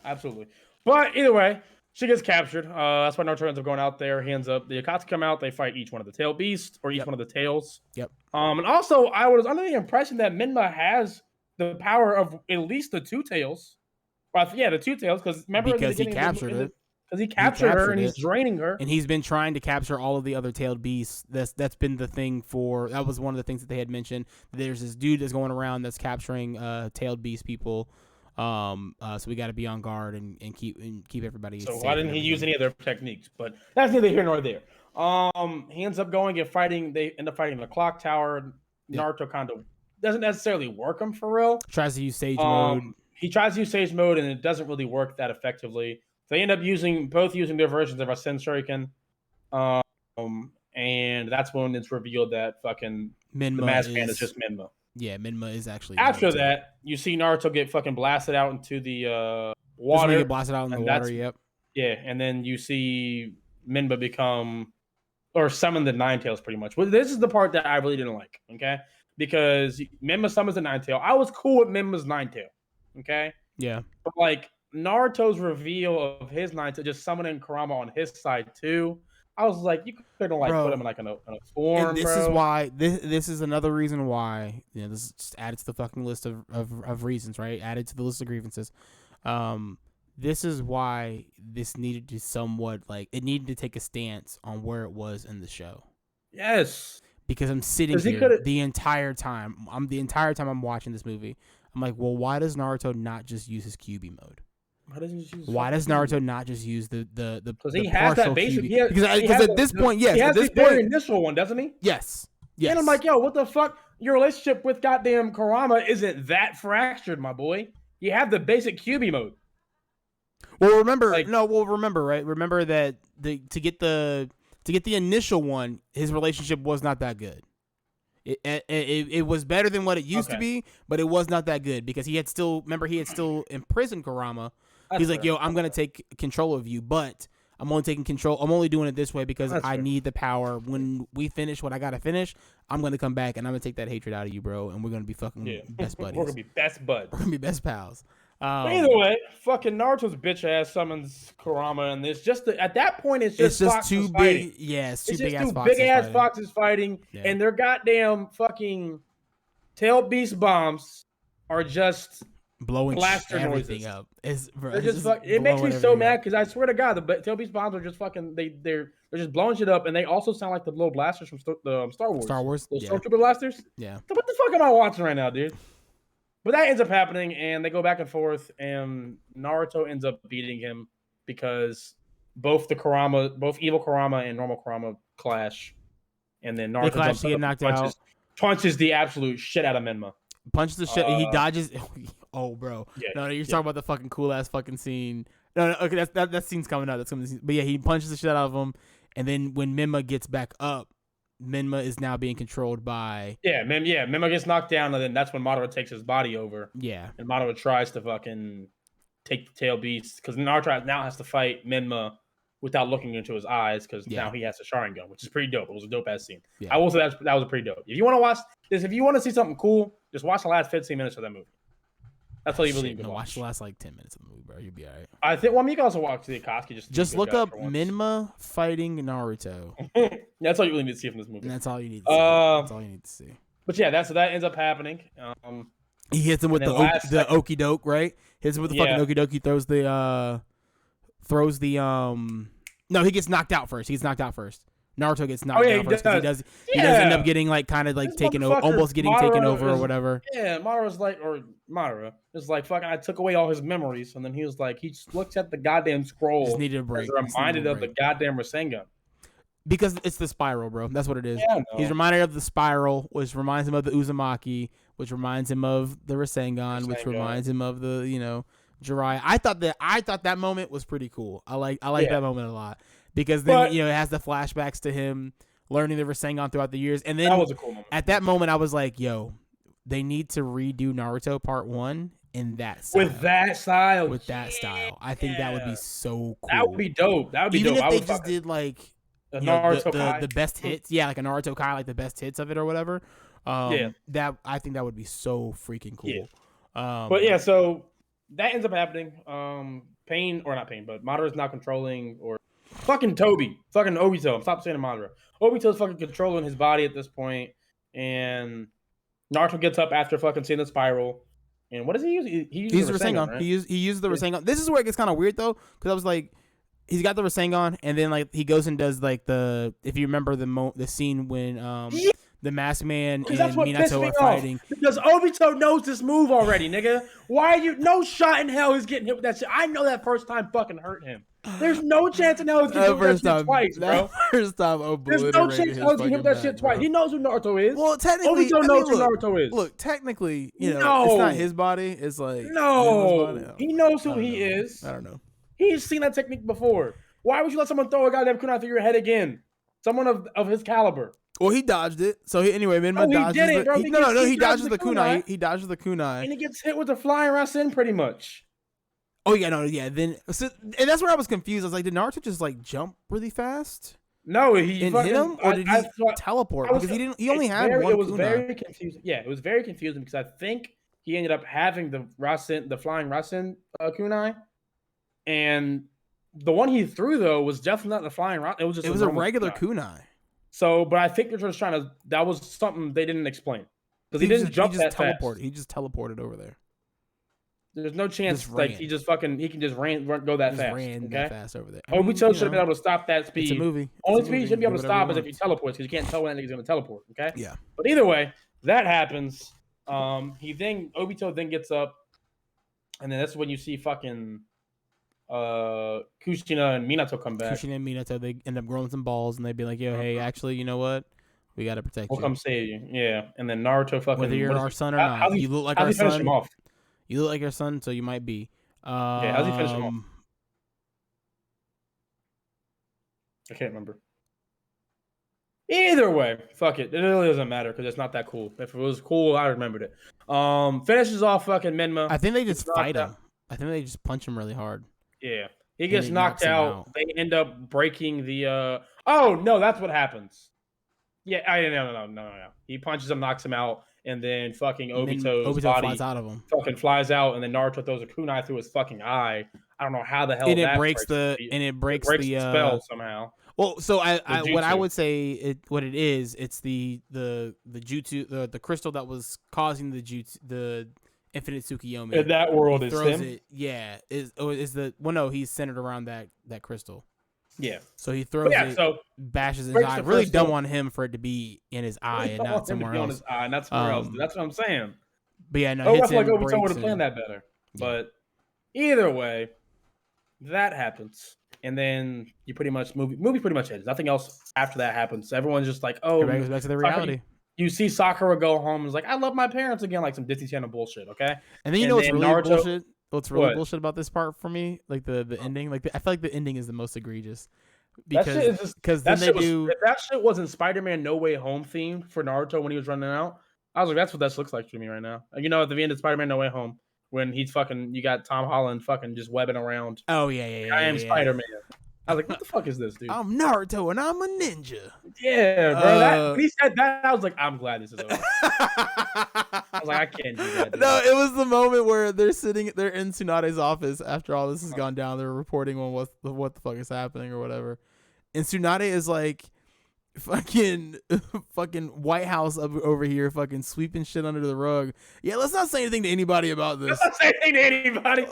Absolutely. But either way, she gets captured. That's why Naruto ends up going out there. He ends up, the Akatsuki come out. They fight each one of the tail beasts or each one of the tails. Yep. And also, I was under the impression that Minma has the power of at least the two tails. But yeah, the two tails. Because remember, because he captured it. Because he captured her and he's draining her. And he's been trying to capture all of the other tailed beasts. That's been the thing that was one of the things that they had mentioned. There's this dude that's going around that's capturing tailed beast people. So we got to be on guard and keep everybody. So why didn't he use any of their techniques? But that's neither here nor there. He ends up going and fighting. They end up fighting in the clock tower. Naruto kind of doesn't necessarily work him for real. Tries to use sage mode. He tries to use sage mode, and it doesn't really work that effectively. They end up both using their versions of Rasen Shuriken. And that's when it's revealed that fucking Minma the masked man is just Minma. Yeah, Minma is actually. After that, you see Naruto get fucking blasted out into the water. Get blasted out in the water, yep. Yeah, and then you see Minma become, or summon the Nine Tails pretty much. Well, this is the part that I really didn't like, okay? Because Minma summons the Nine Tail. I was cool with Minma's Nine Tail, okay? Yeah. But like Naruto's reveal of his Nine Tail, just summoning Kurama on his side too. I was like, you couldn't like put him in like in a form, and this is why this is another reason why this is just added to the fucking list of reasons, right? Added to the list of grievances. This is why this needed to somewhat it needed to take a stance on where it was in the show. Yes, because I'm sitting here the entire time. I'm watching this movie. I'm like, well, why does Naruto not just use his Kyuubi mode? Why does Naruto not just use the because he has that basic because at this point, yes, he has at this the point, initial one, doesn't he? Yes. And I'm like, yo, what the fuck? Your relationship with goddamn Kurama isn't that fractured, my boy. You have the basic Kyuubi mode. Well, remember, right? Remember that to get the initial one, his relationship was not that good. It was better than what it used to be, but it was not that good because he had still imprisoned Kurama. He's like, yo, I'm going to take control of you, but I'm only taking control. I'm only doing it this way because I need the power. When we finish what I got to finish, I'm going to come back and I'm going to take that hatred out of you, bro. And we're going to be fucking best buddies. We're going to be best buds. We're going to be best pals. But either way, fucking Naruto's bitch ass summons Kurama, and it's just at that point, it's just too big. Yeah, it's two big ass foxes fighting, and their goddamn fucking tail beast bombs are just blowing blaster everything noises. up. It makes me so mad because I swear to God, the tail beast bombs are just fucking they're just blowing shit up, and they also sound like the little blasters from Star Wars. Those Stormtrooper blasters. Yeah. So what the fuck am I watching right now, dude? But that ends up happening, and they go back and forth, and Naruto ends up beating him because both evil Kurama and normal Kurama clash, and then Naruto jumps up, knocked out. Punches the absolute shit out of Minma. Punches the shit. He dodges. Oh, bro. Yeah, no, you're talking about the fucking cool ass fucking scene. No, okay, that scene's coming up. But yeah, he punches the shit out of him, and then when Minma gets back up, Minma is now being controlled by... Minma gets knocked down, and then that's when Madara takes his body over. Yeah. And Madara tries to fucking take the tail beast, because Naruto now has to fight Minma without looking into his eyes, because now he has a Sharingan, which is pretty dope. It was a dope-ass scene. Yeah. I will say that was pretty dope. If you want to watch this, if you want to see something cool, just watch the last 15 minutes of that movie. That's all you really need to watch. Watch the last 10 minutes of the movie, bro. You'll be all right. I think. Well, you can also watch the Akatsuki. Just look up Minma fighting Naruto. That's all you really need to see from this movie. And that's all you need to see. That's all you need to see. But yeah, that ends up happening. He hits him with the okie doke, right? Hits him with the fucking okie doke. He throws the No, he gets knocked out first. Naruto gets knocked down first because he does end up getting like kind of like taken over, almost getting taken over or whatever. Yeah, Madara is like fucking. I took away all his memories, and then he was like, he just looks at the goddamn scroll. Just needed a break. Reminded of the goddamn Rasengan. Because it's the spiral, bro. That's what it is. Yeah, He's reminded of the spiral, which reminds him of the Uzumaki, which reminds him of the Rasengan, which reminds him of the, Jiraiya. I thought that moment was pretty cool. I like that moment a lot. Because then, it has the flashbacks to him learning the Rasengan throughout the years. And then that was a cool moment. At that moment, I was like, yo, they need to redo Naruto Part 1 in that style. With that style. I think that would be so cool. That would be dope. Even if they just did like... the best hits, like a Naruto Kai, like the best hits of it or whatever. That I think that would be so freaking cool. Yeah. So that ends up happening. But Madara's not controlling or fucking Obito. Stop saying Madara. Obito's fucking controlling his body at this point, and Naruto gets up after fucking seeing the spiral. And what does he use? He uses the Rasengan. Right? He used the Rasengan. This is where it gets kind of weird though, because I was like, he's got the Rasengan, and then like he goes and does like if you remember the scene when the Masked Man and Minato are fighting. Because Obito knows this move already, nigga. Why are you? No shot in hell he's getting hit with that shit. I know that first time fucking hurt him. There's no chance in hell he's getting hit with that shit twice, bro. First time, there's no chance in hell he's getting hit with that shit twice. He knows who Naruto is. Well, technically, Obito knows who Naruto is. Look, technically, it's not his body. It's like he knows who he is. I don't know. He's seen that technique before. Why would you let someone throw a goddamn kunai through your head again? Someone of his caliber. Well, he dodged it. So Minma dodges he dodges the kunai. He dodges the kunai. And he gets hit with the flying Rasen pretty much. Oh, yeah, no, yeah. Then, and that's where I was confused. I was like, did Naruto just like jump really fast? No, he hit him, or did he teleport? Because he only had one kunai. It was very confusing. Yeah, it was very confusing because I think he ended up having the flying Rasen kunai, and the one he threw though was definitely not the flying Rasen. It was a regular kunai. So, but I think they're just trying to. That was something they didn't explain because he didn't jump that fast. He just teleported over there. There's no chance he can just go that fast. Ran that fast over there. Obito should have been able to stop that speed. It's a movie. Only speed he should be able to stop is if he teleports, because you can't tell when that nigga's going to teleport. Okay. Yeah. But either way, that happens. Obito then gets up, and then that's when you see fucking Kushina and Minato come back. Kushina and Minato, they end up growing some balls, and they'd be like, "Yo, hey, actually, you know what? We got to protect you. We'll come save you." Yeah. And then Naruto fucking. Whether you're our son or not, you look like our son. You look like your son, so you might be. How's he finish him off? I can't remember. Either way, fuck it. It really doesn't matter because it's not that cool. If it was cool, I remembered it. Finishes off fucking Minma. I think they just fight him. I think they just punch him really hard. Yeah. He gets knocked out. They end up breaking the... Oh, no, that's what happens. Yeah, no. He punches him, knocks him out. And then fucking Obito's body flies out of him. Fucking flies out, and then Naruto throws a kunai through his fucking eye. I don't know how the hell it breaks the spell somehow. Well, so what I would say what it is, it's the jutsu, the crystal that was causing the jutsu, the infinite Tsukiyomi. In that world is him. He's centered around that crystal. Yeah. So he throws bashes his eye. Really dumb on him for it to be in his eye and not somewhere else. On his eye, not somewhere else. That's what I'm saying. But yeah, no. I feel like Obito would have planned that better. Yeah. But either way, that happens, and then you pretty much movie pretty much ends. Nothing else after that happens. Everyone's just like, oh, everybody goes back to their reality. You see Sakura go home and is like, I love my parents again, like some Disney Channel bullshit. Okay. And then what's really Naruto, bullshit. What's really bullshit about this part for me, like the ending, like I feel like the ending is the most egregious because then that shit wasn't Spider-Man No Way Home themed for Naruto when he was running out. I was like, that's what that looks like to me right now. At the end of Spider-Man No Way Home when he's fucking, you got Tom Holland fucking just webbing around. Oh yeah. I am Spider-Man. I was like, what the fuck is this, dude? I'm Naruto and I'm a ninja. Yeah, bro. When he said that, I was like, I'm glad this is over. I was like, I can't do that. Dude. No, it was the moment where they're in Tsunade's office after all this has gone down. They're reporting on what the fuck is happening or whatever. And Tsunade is like, fucking White House over here, fucking sweeping shit under the rug. Yeah, let's not say anything to anybody about this. Let's not say anything to anybody.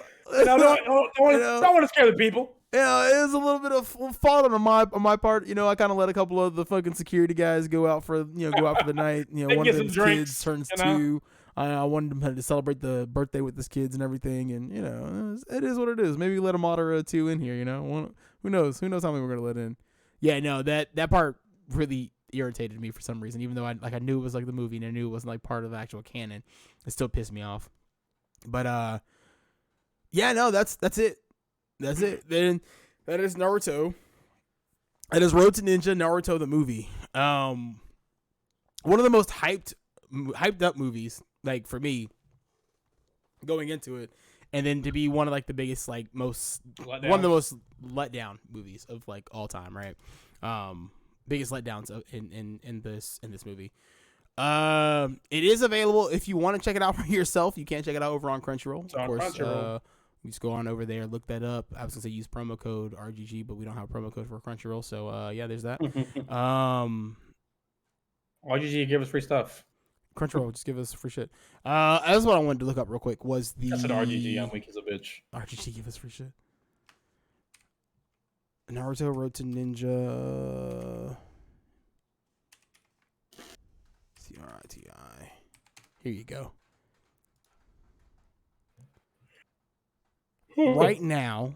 Don't want to scare the people. Yeah, it was a little bit of fault on my part. I kind of let a couple of the fucking security guys go out for the night. They One get of some them's drinks, kids turns you know? 2. I wanted them to celebrate the birthday with his kids and everything, and it is what it is. Maybe let a moderate 2 in here. Who knows? Who knows how many we're gonna let in? Yeah, no, that part really irritated me for some reason. Even though I knew it was like the movie and I knew it wasn't like part of the actual canon, it still pissed me off. But yeah, no, that's it. That's it. Then that is Naruto. That is Road to Ninja Naruto the movie. One of the most hyped up movies, like for me, going into it, and then to be one of like the biggest, like most one of the most let down movies of like all time, right? Biggest letdowns in this movie. It is available if you want to check it out for yourself. You can check it out over on Crunchyroll. Of course, you just go on over there, look that up. I was gonna say use promo code RGG, but we don't have a promo code for Crunchyroll, so yeah, there's that. RGG give us free stuff. Crunchyroll, just give us free shit. That's what I wanted to look up real quick. Was the I said RGG? I'm weak as a bitch. RGG give us free shit. Naruto Road to Ninja. CRITI. Here you go. Right now,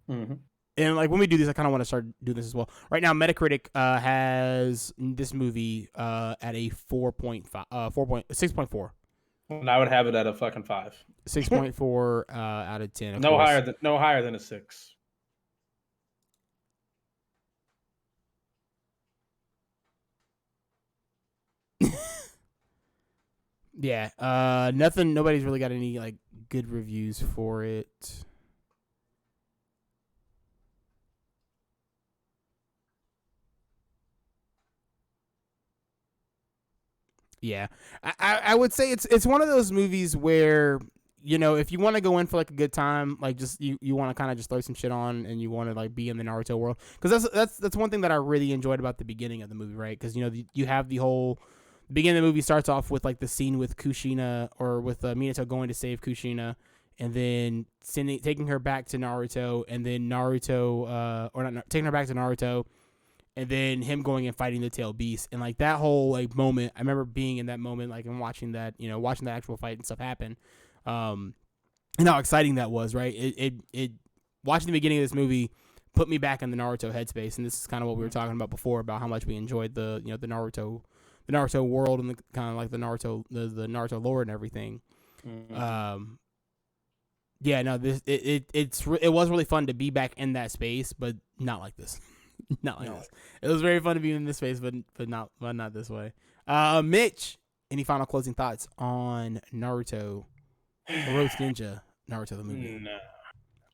and like when we do this, I kind of want to start doing this as well. Right now, Metacritic has this movie at a 6.4. And I would have it at a fucking 5. 6.4 out of 10. No higher than a 6. Yeah. Nothing. Nobody's really got any like good reviews for it. Yeah, I would say it's one of those movies where if you want to go in for like a good time, like just you want to kind of just throw some shit on and you want to like be in the Naruto world, because that's one thing that I really enjoyed about the beginning of the movie, right? Because you have the whole beginning of the movie starts off with like the scene with Kushina or with Minato going to save Kushina, and then taking her back to Naruto, and then Naruto taking her back to Naruto. And then him going and fighting the tail beast, and like that whole like moment, I remember being in that moment, like and watching that actual fight and stuff happen, and how exciting that was, right? It watching the beginning of this movie put me back in the Naruto headspace, and this is kind of what we were talking about before about how much we enjoyed the Naruto world and the kind of like the Naruto lore and everything. Yeah, no, it was really fun to be back in that space, but not like this. Not like this. It was very fun to be in this space, but not this way. Mitch, any final closing thoughts on Naruto, Road to Ninja, Naruto the movie?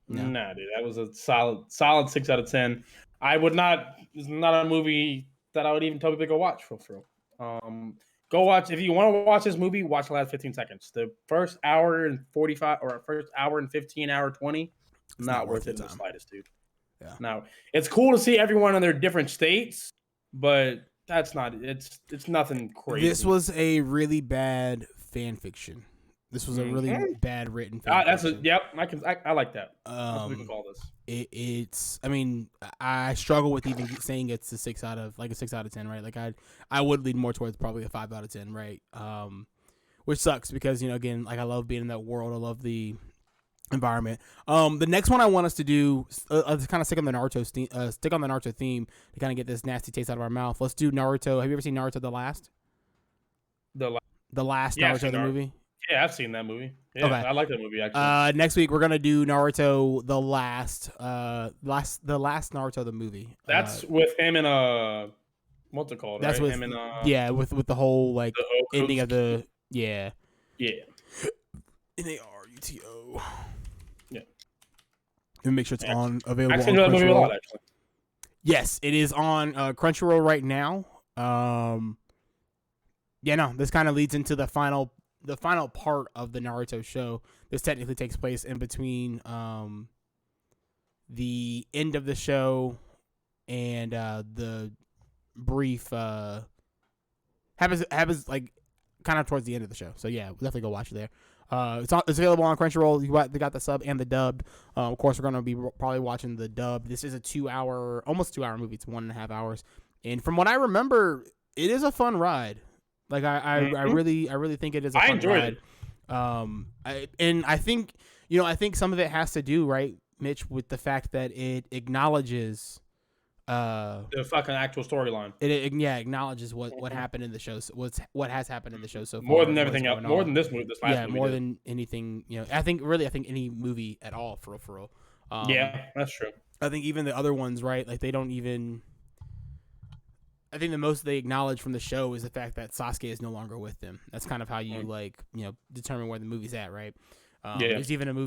Nah, dude, that was a solid 6 out of 10. I would not. It's not a movie that I would even tell people to go watch for real. Go watch if you want to watch this movie. Watch the last 15 seconds. The first hour and 45 or first hour and 15, hour 20, not worth it in the slightest, dude. Yeah. Now it's cool to see everyone in their different states, but that's not. It's nothing crazy. This was a really bad fan fiction. This was a really bad written fan fiction. Yep. I like that. That's what we can call this. It's. I mean, I struggle with even saying it's a 6 out of 10, right? Like I would lean more towards probably a 5 out of 10, right? Which sucks because again, like I love being in that world. I love the environment. The next one I want us to do, to kind of stick on the Naruto theme to kind of get this nasty taste out of our mouth. Let's do Naruto. Have you ever seen Naruto the Last? The last Naruto the movie? Yeah, I've seen that movie. Yeah, okay. I like that movie actually. Next week we're gonna do Naruto the last Naruto the movie. That's with him and what's it called? That's right? with him and with the whole like the ending of the yeah. NARUTO. Yeah. And make sure it's available. I've seen that movie a lot, actually. Yes, it is on Crunchyroll right now. Yeah, no, this kind of leads into the final part of the Naruto show. This technically takes place in between the end of the show and the brief happens like kind of towards the end of the show. So yeah, we'll definitely go watch it there. It's available on Crunchyroll. They got the sub and the dubbed. Of course, we're gonna be probably watching the dub. This is a almost 2 hour movie. It's 1.5 hours, and from what I remember, it is a fun ride. Like I really think it is a fun enjoyed ride. I think some of it has to do, right, Mitch, with the fact that it acknowledges the fucking actual storyline. It acknowledges what happened in the show. What has happened in the show so far. More than everything else. More than this movie. This last movie. More than anything. I think any movie at all, for real. Yeah, that's true. I think even the other ones, right? Like they don't even. I think the most they acknowledge from the show is the fact that Sasuke is no longer with them. That's kind of how you determine where the movie's at, right? There's even one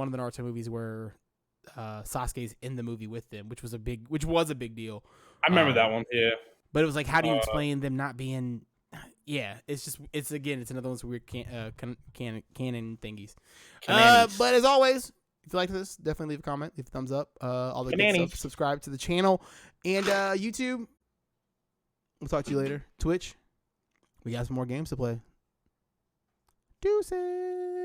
of the Naruto movies where Sasuke's in the movie with them, which was a big deal. I remember that one. Yeah, but it was like, how do you explain them not being? Yeah, it's another one of those weird canon thingies. But as always, if you like this, definitely leave a comment, leave a thumbs up. All the good stuff. Subscribe to the channel and YouTube. We'll talk to you later. Twitch, we got some more games to play. Deuces.